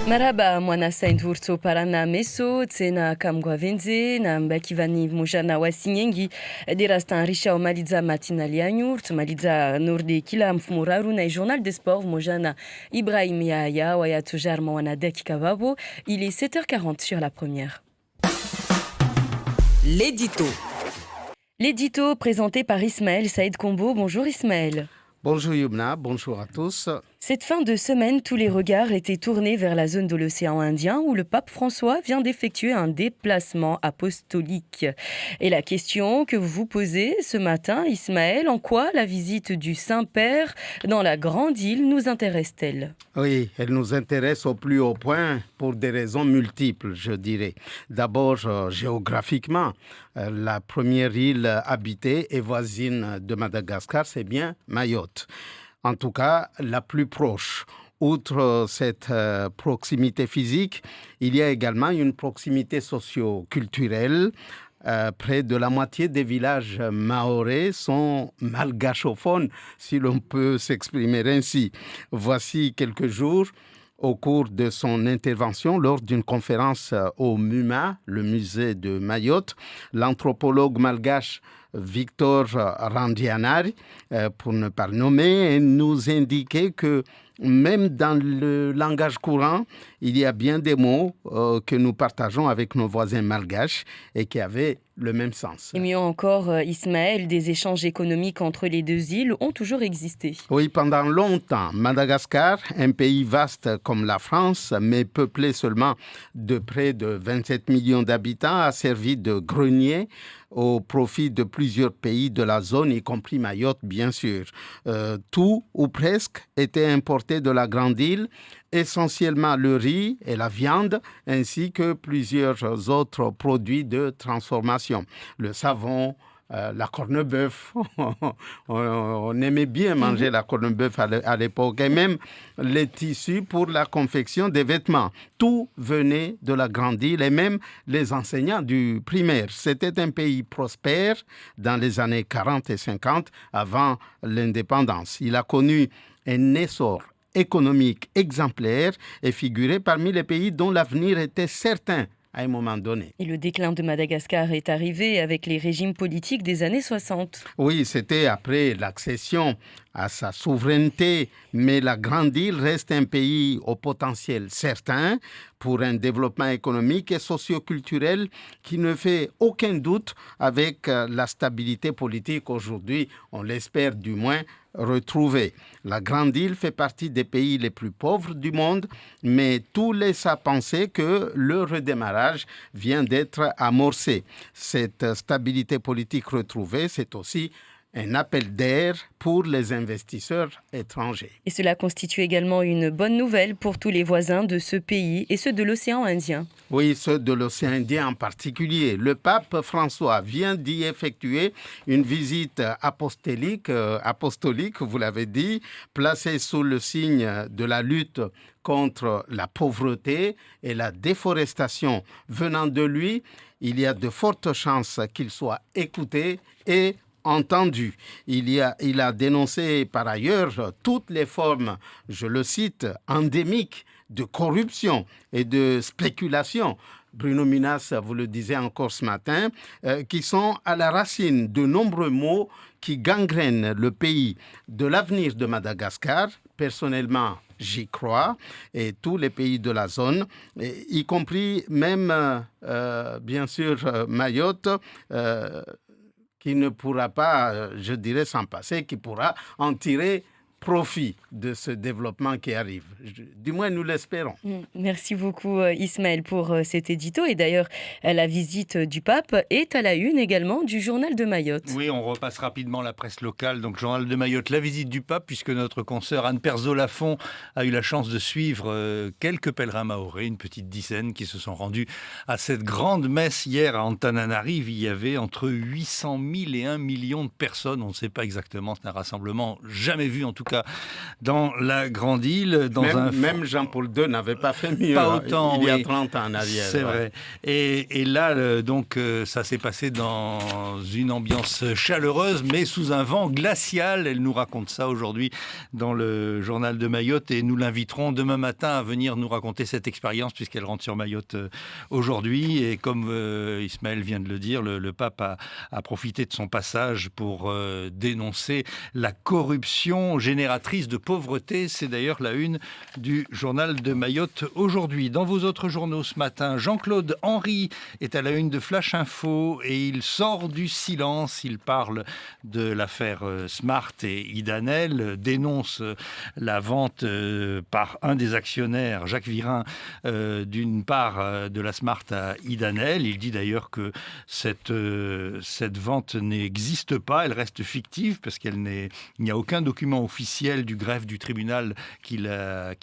Maraba mwana Saint-Urso parana meso tsena kamgwavenze na mbakivani mujana wasinyengi derastan risha maliza matinali anyurt maliza norde kila mfumuraru na journal des sports mujana Ibrahim Yahya waya tujar mwana dakika babo. Il est 7h40 sur la première. L'édito présenté par Ismaël Saïd Combo. Bonjour Ismaël. Bonjour Yumna, bonjour à tous. Cette fin de semaine, tous les regards étaient tournés vers la zone de l'océan Indien où le pape François vient d'effectuer un déplacement apostolique. Et la question que vous vous posez ce matin, Ismaël, en quoi la visite du Saint-Père dans la Grande Île nous intéresse-t-elle ? Oui, elle nous intéresse au plus haut point pour des raisons multiples, je dirais. D'abord, géographiquement, la première île habitée et voisine de Madagascar, c'est bien Mayotte. En tout cas, la plus proche. Outre cette proximité physique, il y a également une proximité socio-culturelle. Près de la moitié des villages mahorais sont malgachophones, si l'on peut s'exprimer ainsi. Voici quelques jours, au cours de son intervention lors d'une conférence au MUMA, le musée de Mayotte, l'anthropologue malgache Victor Randianari, pour ne pas le nommer, nous indiquait que même dans le langage courant, il y a bien des mots que nous partageons avec nos voisins malgaches et qui avaient le même sens. Et mieux encore, Ismaël, des échanges économiques entre les deux îles ont toujours existé. Oui, pendant longtemps. Madagascar, un pays vaste comme la France, mais peuplé seulement de près de 27 millions d'habitants, a servi de grenier au profit de plusieurs pays de la zone, y compris Mayotte, bien sûr. Tout, ou presque, était importé de la Grande Île, essentiellement le riz et la viande, ainsi que plusieurs autres produits de transformation. Le savon, la corned-beef, on aimait bien manger la corned-beef à l'époque, et même les tissus pour la confection des vêtements. Tout venait de la Grande Île et même les enseignants du primaire. C'était un pays prospère dans les années 40 et 50 avant l'indépendance. Il a connu un essor économique exemplaire et figuré parmi les pays dont l'avenir était certain à un moment donné. Et le déclin de Madagascar est arrivé avec les régimes politiques des années 60. Oui, c'était après l'accession à sa souveraineté, mais la Grande Île reste un pays au potentiel certain pour un développement économique et socio-culturel qui ne fait aucun doute avec la stabilité politique aujourd'hui, on l'espère du moins, retrouvée. La Grande Île fait partie des pays les plus pauvres du monde, mais tout laisse à penser que le redémarrage vient d'être amorcé. Cette stabilité politique retrouvée, c'est aussi un appel d'air pour les investisseurs étrangers. Et cela constitue également une bonne nouvelle pour tous les voisins de ce pays et ceux de l'océan Indien. Oui, ceux de l'océan Indien en particulier. Le pape François vient d'y effectuer une visite apostolique, vous l'avez dit, placée sous le signe de la lutte contre la pauvreté et la déforestation. Venant de lui, il y a de fortes chances qu'il soit écouté et entendu. Il a dénoncé par ailleurs toutes les formes, je le cite, endémiques de corruption et de spéculation. Bruno Minas, vous le disiez encore ce matin, qui sont à la racine de nombreux maux qui gangrènent le pays. De l'avenir de Madagascar, personnellement, j'y crois, et tous les pays de la zone, y compris même, bien sûr, Mayotte, qui ne pourra pas, je dirais, s'en passer, qui pourra en tirer profit de ce développement qui arrive. Du moins, nous l'espérons. Merci beaucoup Ismaël pour cet édito. Et d'ailleurs, la visite du pape est à la une également du Journal de Mayotte. Oui, on repasse rapidement la presse locale. Donc, Journal de Mayotte, la visite du pape, puisque notre consoeur Anne Perzo-Lafont a eu la chance de suivre quelques pèlerins mahorais, une petite dizaine qui se sont rendus à cette grande messe hier à Antananarive. Il y avait entre 800 000 et 1 million de personnes. On ne sait pas exactement, c'est un rassemblement jamais vu en tout cas dans la grande île. Même Jean-Paul II n'avait pas fait mieux pas autant, il y a 30 ans en arrière. C'est vrai. Et là, donc, ça s'est passé dans une ambiance chaleureuse, mais sous un vent glacial. Elle nous raconte ça aujourd'hui dans le Journal de Mayotte et nous l'inviterons demain matin à venir nous raconter cette expérience puisqu'elle rentre sur Mayotte aujourd'hui. Et comme Ismaël vient de le dire, le pape a profité de son passage pour dénoncer la corruption génératrice de pauvreté. C'est d'ailleurs la une du Journal de Mayotte aujourd'hui. Dans vos autres journaux ce matin, Jean-Claude Henry est à la une de Flash Info et il sort du silence. Il parle de l'affaire Smart et Idanel, dénonce la vente par un des actionnaires, Jacques Virin, d'une part de la Smart à Idanel. Il dit d'ailleurs que cette vente n'existe pas, elle reste fictive parce qu'il n'y a aucun document officiel du greffe du tribunal qui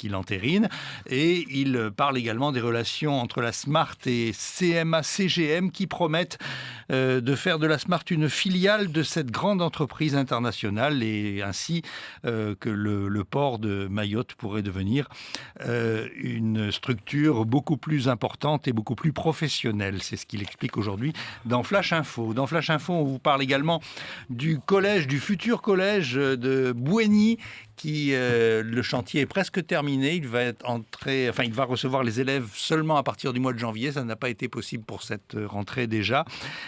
l'entérine. Et il parle également des relations entre la Smart et CMA-CGM qui promettent de faire de la Smart une filiale de cette grande entreprise internationale et ainsi que le port de Mayotte pourrait devenir une structure beaucoup plus importante et beaucoup plus professionnelle. C'est ce qu'il explique aujourd'hui dans Flash Info. Dans Flash Info, on vous parle également du futur collège de Bouéni qui le chantier est presque terminé. Il va recevoir les élèves seulement à partir du mois de janvier. Ça n'a pas été possible pour cette rentrée déjà.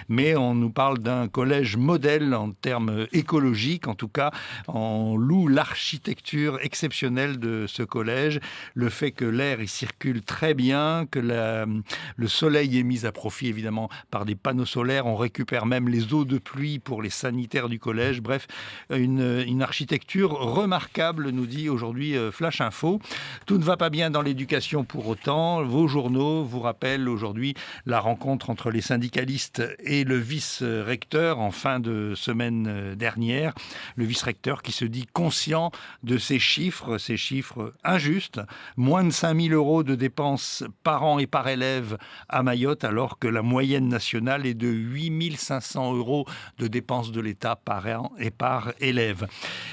Mais on nous parle d'un collège modèle en termes écologiques. En tout cas, on loue l'architecture exceptionnelle de ce collège. Le fait que l'air y circule très bien, que le soleil est mis à profit évidemment par des panneaux solaires. On récupère même les eaux de pluie pour les sanitaires du collège. Bref, une architecture remarquable, nous dit aujourd'hui Flash Info. Tout ne va pas bien dans l'éducation pour autant. Vos journaux vous rappellent aujourd'hui la rencontre entre les syndicalistes et le vice-recteur en fin de semaine dernière. Le vice-recteur qui se dit conscient de ces chiffres injustes. Moins de 5 000 € de dépenses par an et par élève à Mayotte, alors que la moyenne nationale est de 8 500 € de dépenses de l'État par an et par élève.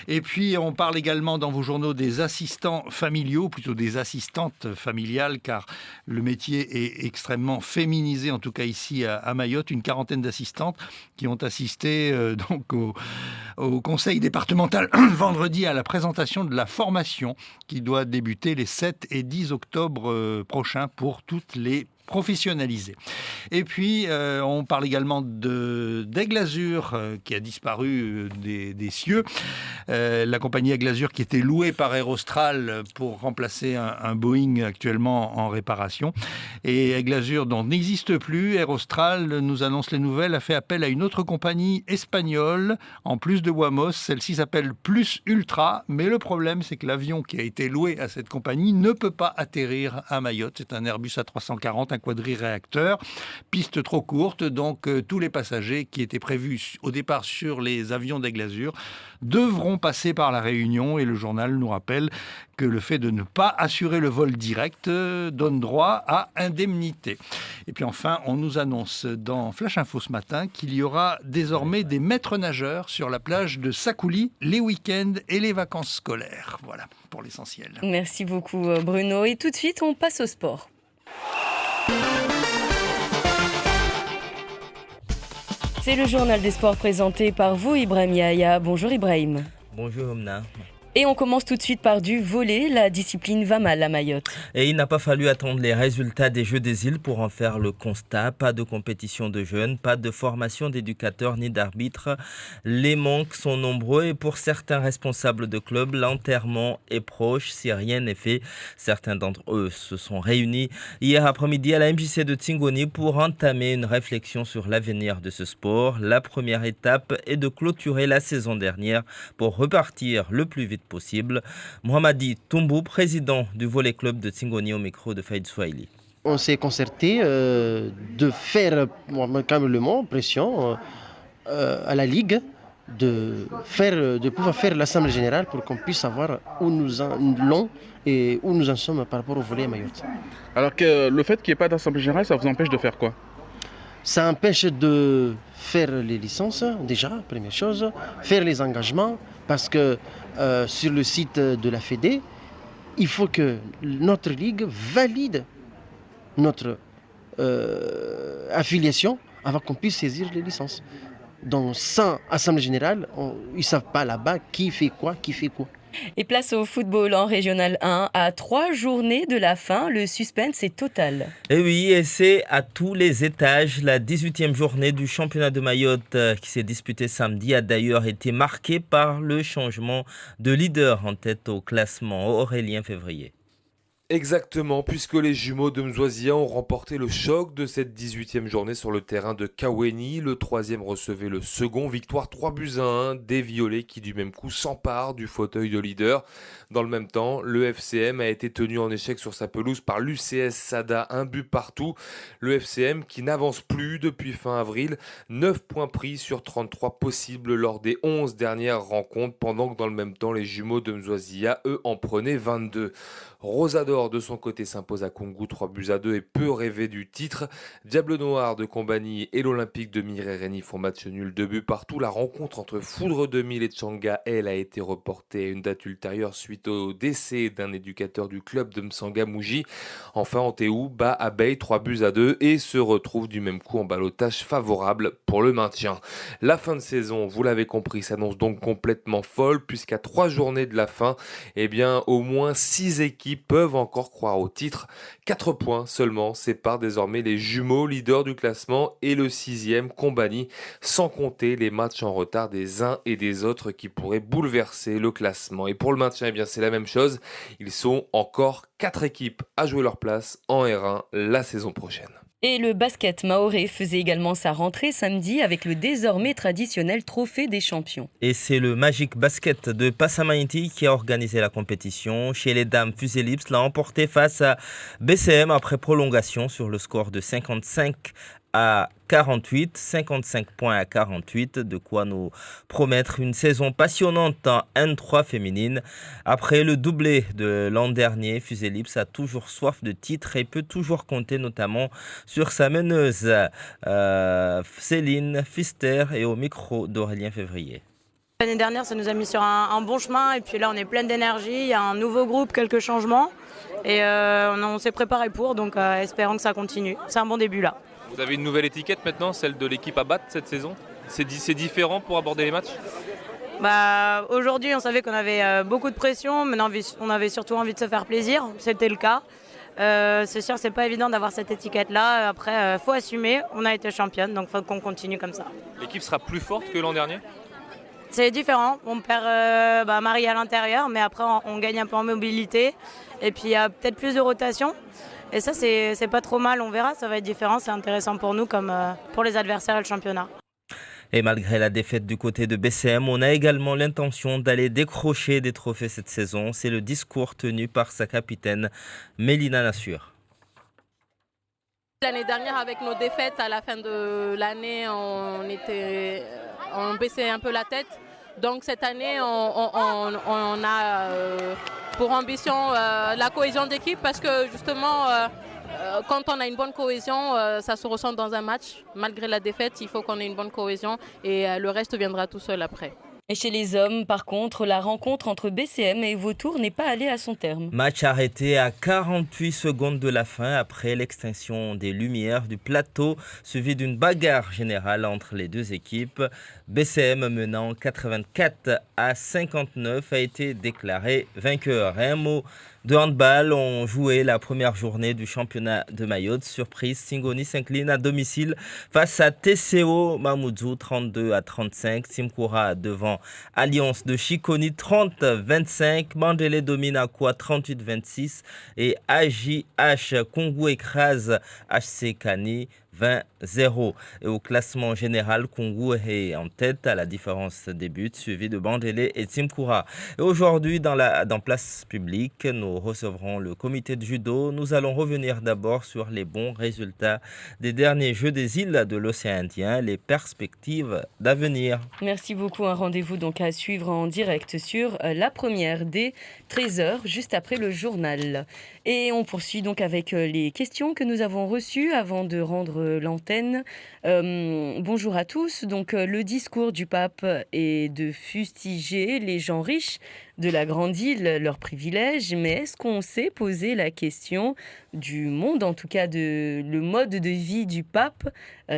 Et puis, on parle également dans vos journaux des assistants familiaux, plutôt des assistantes familiales, car le métier est extrêmement féminisé, en tout cas ici à Mayotte. Une quarantaine d'assistantes qui ont assisté donc au conseil départemental vendredi à la présentation de la formation qui doit débuter les 7 et 10 octobre prochains pour toutes les professionnalisé. Et puis, on parle également d'Aigle Azur qui a disparu des cieux. La compagnie Aigle Azur qui était louée par Aerostral pour remplacer un Boeing actuellement en réparation. Et Aigle Azur, dont n'existe plus, Aerostral nous annonce les nouvelles, a fait appel à une autre compagnie espagnole, en plus de Wamos. Celle-ci s'appelle Plus Ultra, mais le problème, c'est que l'avion qui a été loué à cette compagnie ne peut pas atterrir à Mayotte. C'est un Airbus A340, un quadri-réacteur, piste trop courte, donc tous les passagers qui étaient prévus au départ sur les avions d'Aigle Azur devront passer par la Réunion et le journal nous rappelle que le fait de ne pas assurer le vol direct donne droit à indemnité. Et puis enfin, on nous annonce dans Flash Info ce matin qu'il y aura désormais des maîtres nageurs sur la plage de Sakouli les week-ends et les vacances scolaires. Voilà pour l'essentiel. Merci beaucoup Bruno. Et tout de suite, on passe au sport. C'est le journal des sports présenté par vous, Ibrahim Yahya. Bonjour Ibrahim. Bonjour Omna. Et on commence tout de suite par du volley. La discipline va mal à Mayotte. Et il n'a pas fallu attendre les résultats des Jeux des îles pour en faire le constat. Pas de compétition de jeunes, pas de formation d'éducateurs ni d'arbitres. Les manques sont nombreux et pour certains responsables de clubs, l'enterrement est proche si rien n'est fait. Certains d'entre eux se sont réunis hier après-midi à la MJC de Tingoni pour entamer une réflexion sur l'avenir de ce sport. La première étape est de clôturer la saison dernière pour repartir le plus vite possible. Mohamadi Toumbo, président du volley club de Tingoni au micro de Faïd Swahili. On s'est concerté de faire calmement pression à la Ligue de pouvoir faire l'Assemblée générale pour qu'on puisse savoir où nous en allons et où nous en sommes par rapport au volley à Mayotte. Alors que le fait qu'il n'y ait pas d'Assemblée générale, ça vous empêche de faire quoi? Ça empêche de faire les licences, déjà, première chose, faire les engagements, parce que sur le site de la Fédé, il faut que notre ligue valide notre affiliation avant qu'on puisse saisir les licences. Donc sans Assemblée générale, ils ne savent pas là-bas qui fait quoi. Et place au football en Régional 1. À 3 journées de la fin, le suspense est total. Et oui, et c'est à tous les étages. La 18e journée du championnat de Mayotte qui s'est disputée samedi a d'ailleurs été marquée par le changement de leader en tête au classement, Aurélien Février. Exactement, puisque les jumeaux de Mzouazia ont remporté le choc de cette 18e journée sur le terrain de Kaweni. Le troisième recevait le second, victoire 3-1 des violets qui du même coup s'emparent du fauteuil de leader. Dans le même temps, le FCM a été tenu en échec sur sa pelouse par l'UCS Sada, 1 but partout. Le FCM qui n'avance plus depuis fin avril, 9 points pris sur 33 possibles lors des 11 dernières rencontres, pendant que dans le même temps, les jumeaux de Mzouazia, eux, en prenaient 22. Rosador de son côté s'impose à Kungu 3-2 et peut rêver du titre. Diable Noir de Combani et l'Olympique de Mirereni font match nul, 2 buts partout. La rencontre entre Foudre 2000 et Tchanga, elle, a été reportée à une date ultérieure suite au décès d'un éducateur du club de Msanga Mouji. Enfin, Antéou bat Abeille 3-2 et se retrouve du même coup en ballottage favorable pour le maintien. La fin de saison, vous l'avez compris, s'annonce donc complètement folle puisqu'à 3 journées de la fin, au moins 6 équipes peuvent encore croire au titre. 4 points seulement séparent désormais les jumeaux leaders du classement et le 6e Combani, sans compter les matchs en retard des uns et des autres qui pourraient bouleverser le classement. Et pour le maintien, c'est la même chose. Ils sont encore 4 équipes à jouer leur place en R1 la saison prochaine. Et le basket mahorais faisait également sa rentrée samedi avec le désormais traditionnel trophée des champions. Et c'est le Magic Basket de Passamainti qui a organisé la compétition. Chez les dames, Fuselips l'a emporté face à BCM après prolongation sur le score de 55 à 48, 55 points à 48, de quoi nous promettre une saison passionnante en N3 féminine. Après le doublé de l'an dernier, Fuselips a toujours soif de titre et peut toujours compter notamment sur sa meneuse Céline Fister et au micro d'Aurélien Février. L'année dernière, ça nous a mis sur un bon chemin et puis là, on est plein d'énergie, il y a un nouveau groupe, quelques changements et on s'est préparé pour, donc espérons que ça continue. C'est un bon début là. Vous avez une nouvelle étiquette maintenant, celle de l'équipe à battre cette saison. C'est différent pour aborder les matchs? Aujourd'hui, on savait qu'on avait beaucoup de pression, mais on avait surtout envie de se faire plaisir. C'était le cas. C'est sûr, c'est pas évident d'avoir cette étiquette-là. Après, faut assumer. On a été championne, donc faut qu'on continue comme ça. L'équipe sera plus forte que l'an dernier? C'est différent. On perd Marie à l'intérieur, mais après, on gagne un peu en mobilité. Et puis, il y a peut-être plus de rotation. Et ça, c'est pas trop mal, on verra, ça va être différent, c'est intéressant pour nous comme pour les adversaires et le championnat. Et malgré la défaite du côté de BCM, on a également l'intention d'aller décrocher des trophées cette saison. C'est le discours tenu par sa capitaine, Mélina Nassur. L'année dernière, avec nos défaites, à la fin de l'année, on baissait un peu la tête. Donc cette année, on a pour ambition la cohésion d'équipe parce que justement, quand on a une bonne cohésion, ça se ressent dans un match. Malgré la défaite, il faut qu'on ait une bonne cohésion et le reste viendra tout seul après. Et chez les hommes, par contre, la rencontre entre BCM et Vautour n'est pas allée à son terme. Match arrêté à 48 secondes de la fin après l'extinction des lumières du plateau, suivi d'une bagarre générale entre les deux équipes. BCM menant 84 à 59 a été déclaré vainqueur. Et un mot de handball ont joué la première journée du championnat de Mayotte. Surprise, Singoni s'incline à domicile face à TCO Mamoudzou 32 à 35. Simkoura devant Alliance de Chiconi 30-25. Mandele domine Akwa 38-26 et AJH Kongo écrase HC Kani 20-0. Et au classement général, Kongo est en tête à la différence des buts, suivi de Bandele et Timkoura. Et aujourd'hui, dans Place Publique, nous recevrons le comité de judo. Nous allons revenir d'abord sur les bons résultats des derniers Jeux des îles de l'océan Indien, les perspectives d'avenir. Merci beaucoup. Un rendez-vous donc à suivre en direct sur la première dès 13h, juste après le journal. Et on poursuit donc avec les questions que nous avons reçues avant de rendre l'antenne. Bonjour à tous. Donc, le discours du pape est de fustiger les gens riches de la grande île, leurs privilèges, mais est-ce qu'on s'est posé la question du monde, en tout cas le mode de vie du pape,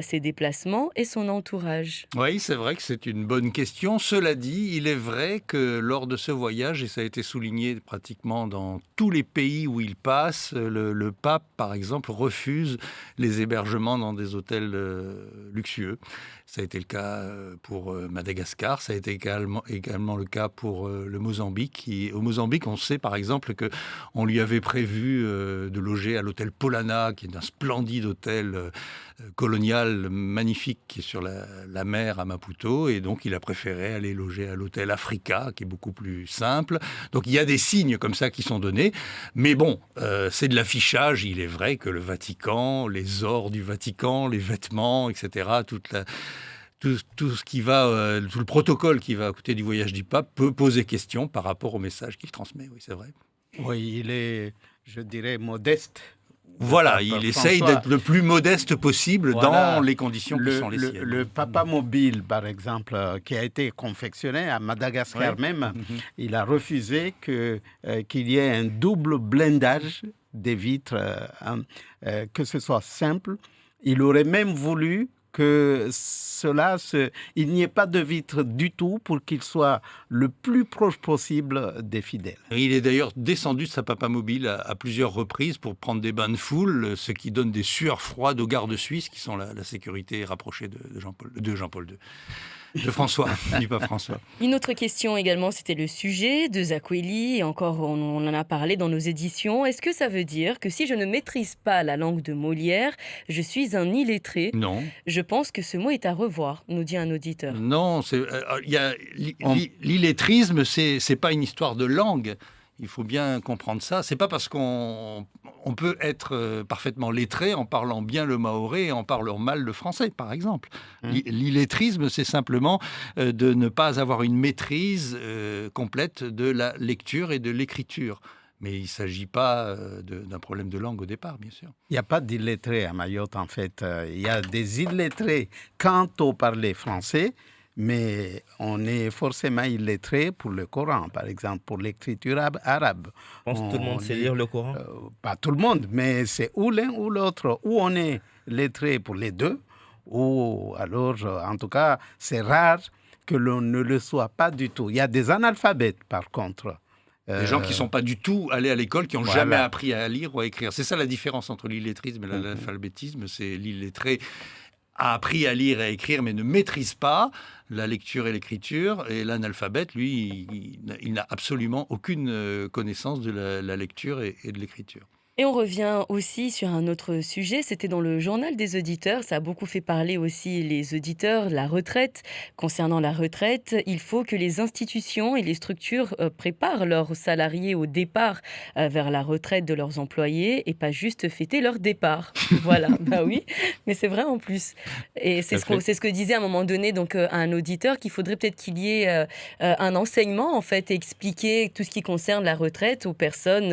ses déplacements et son entourage? Oui, c'est vrai que c'est une bonne question. Cela dit, il est vrai que lors de ce voyage, et ça a été souligné pratiquement dans tous les pays où il passe, le pape, par exemple, refuse les hébergements dans des hôtels luxueux. Ça a été le cas pour Madagascar, ça a été également le cas pour le Mozambique. Au Mozambique, on sait par exemple qu'on lui avait prévu de loger à l'hôtel Polana, qui est un splendide hôtel colonial magnifique qui est sur la mer à Maputo, et donc il a préféré aller loger à l'hôtel Africa, qui est beaucoup plus simple. Donc il y a des signes comme ça qui sont donnés, mais bon, c'est de l'affichage. Il est vrai que le Vatican, les ors du Vatican, les vêtements, etc., tout ce qui va, tout le protocole qui va à côté du voyage du pape peut poser question par rapport au message qu'il transmet. Oui, c'est vrai. Oui, il est, je dirais, modeste. Voilà, il essaye d'être le plus modeste possible dans les conditions qui sont les siennes. Le Papa Mobile, par exemple, qui a été confectionné à Madagascar même, il a refusé qu'il y ait un double blindage des vitres, que ce soit simple. Il aurait même voulu que il n'y ait pas de vitre du tout pour qu'il soit le plus proche possible des fidèles. Il est d'ailleurs descendu de sa Papa Mobile à plusieurs reprises pour prendre des bains de foule, ce qui donne des sueurs froides aux gardes suisses qui sont la sécurité rapprochée de Jean-Paul II. De François, du pape François. Une autre question également, c'était le sujet de Zakweli. Et encore, on en a parlé dans nos éditions. Est-ce que ça veut dire que si je ne maîtrise pas la langue de Molière, je suis un illettré? Non. Je pense que ce mot est à revoir, nous dit un auditeur. Non, l'illettrisme, c'est pas une histoire de langue. Il faut bien comprendre ça. C'est pas parce qu'on peut être parfaitement lettré en parlant bien le mahorais et en parlant mal le français, par exemple. L'illettrisme, c'est simplement de ne pas avoir une maîtrise complète de la lecture et de l'écriture. Mais il ne s'agit pas d'un problème de langue au départ, bien sûr. Il n'y a pas d'illettrés à Mayotte, en fait. Il y a des illettrés quant au parler français, mais on est forcément illettré pour le Coran, par exemple, pour l'écriture arabe. Je pense que tout le monde sait lire le Coran. Pas tout le monde, mais c'est ou l'un ou l'autre. Ou on est lettré pour les deux, ou alors, en tout cas, c'est rare que l'on ne le soit pas du tout. Il y a des analphabètes, par contre. Des gens qui ne sont pas du tout allés à l'école, qui n'ont jamais appris à lire ou à écrire. C'est ça la différence entre l'illettrisme et l'analphabétisme. C'est l'illettré a appris à lire et à écrire, mais ne maîtrise pas la lecture et l'écriture. Et l'analphabète, lui, il n'a absolument aucune connaissance de la lecture et de l'écriture. Et on revient aussi sur un autre sujet, c'était dans le journal des auditeurs, ça a beaucoup fait parler aussi les auditeurs, la retraite. Concernant la retraite, il faut que les institutions et les structures préparent leurs salariés au départ vers la retraite de leurs employés et pas juste fêter leur départ. Voilà, bah oui, mais c'est vrai en plus. Et c'est ce que disait à un moment donné donc, un auditeur, qu'il faudrait peut-être qu'il y ait un enseignement en fait, et expliquer tout ce qui concerne la retraite aux personnes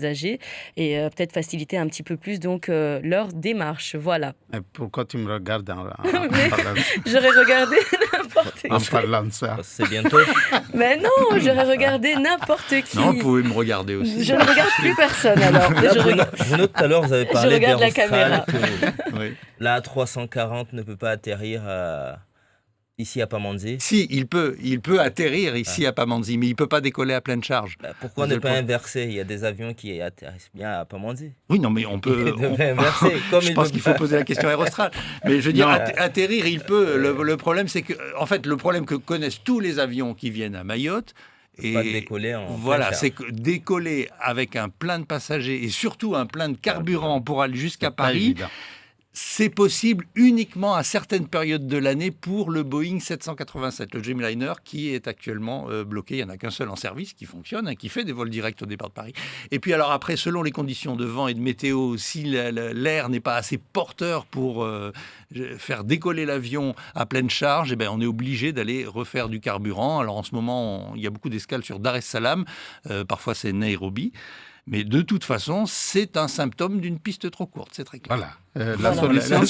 âgées. Et et peut-être faciliter un petit peu plus donc leur démarche. Voilà. Et pourquoi tu me regardes en J'aurais regardé n'importe qui. En parlant de ça. C'est bientôt. Mais non, j'aurais regardé n'importe qui. Non, vous pouvez me regarder aussi. Je ne regarde plus personne alors. Bruno, tout à l'heure, vous avez parlé je regarde la d'Aerostral, caméra. Oui. La A340 ne peut pas atterrir ici à Pamandzi. Si, il peut atterrir ici à Pamandzi, mais il ne peut pas décoller à pleine charge. Pourquoi ne pas inverser? Il y a des avions qui atterrissent bien à Pamandzi. Oui, non, mais on peut... inverser, comme je pense qu'il faut poser la question à Aerostral. Mais je veux dire, atterrir, il peut. Le problème, c'est que... En fait, le problème que connaissent tous les avions qui viennent à Mayotte, et pas décoller en voilà, c'est que décoller avec un plein de passagers et surtout un plein de carburant pour aller jusqu'à Paris, c'est possible uniquement à certaines périodes de l'année pour le Boeing 787, le Dreamliner, qui est actuellement bloqué. Il n'y en a qu'un seul en service qui fonctionne, qui fait des vols directs au départ de Paris. Et puis alors après, selon les conditions de vent et de météo, si l'air n'est pas assez porteur pour faire décoller l'avion à pleine charge, on est obligé d'aller refaire du carburant. Alors en ce moment, il y a beaucoup d'escales sur Dar es Salaam, parfois c'est Nairobi. Mais de toute façon, c'est un symptôme d'une piste trop courte, c'est très clair. Voilà. La solution,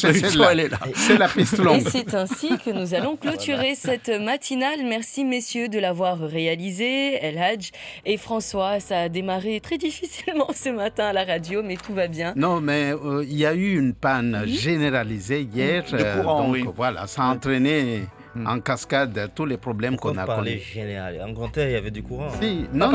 elle est là. C'est la piste longue. Et c'est ainsi que nous allons clôturer cette matinale. Merci messieurs de l'avoir réalisée. El Hadj et François, ça a démarré très difficilement ce matin à la radio, mais tout va bien. Non, mais il y a eu une panne généralisée hier. De courant, donc, oui. Voilà, ça a entraîné en cascade tous les problèmes qu'on a connus. Général. En Grand Air, il y avait du courant. Si. Non,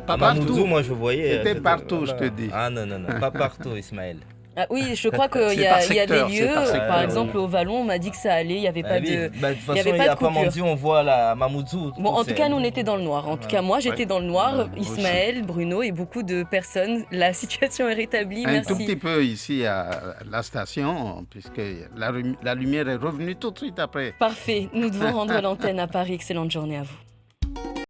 pas partout. Mamoudzou, moi je voyais. C'était partout, je te dis. Ah non, pas partout, Ismaël. Ah oui, je crois qu'il y a des lieux, par exemple au Vallon, on m'a dit que ça allait, il n'y avait pas de toute façon, il y a pas Mamoudzou, on voit la Mamoudzou. Bon, en tout cas, nous, on était dans le noir. En tout cas, moi, j'étais dans le noir. Ismaël, Bruno et beaucoup de personnes. La situation est rétablie, merci. Un tout petit peu ici à la station, puisque la lumière est revenue tout de suite après. Parfait. Nous devons rendre l'antenne à Paris. Excellente journée à vous.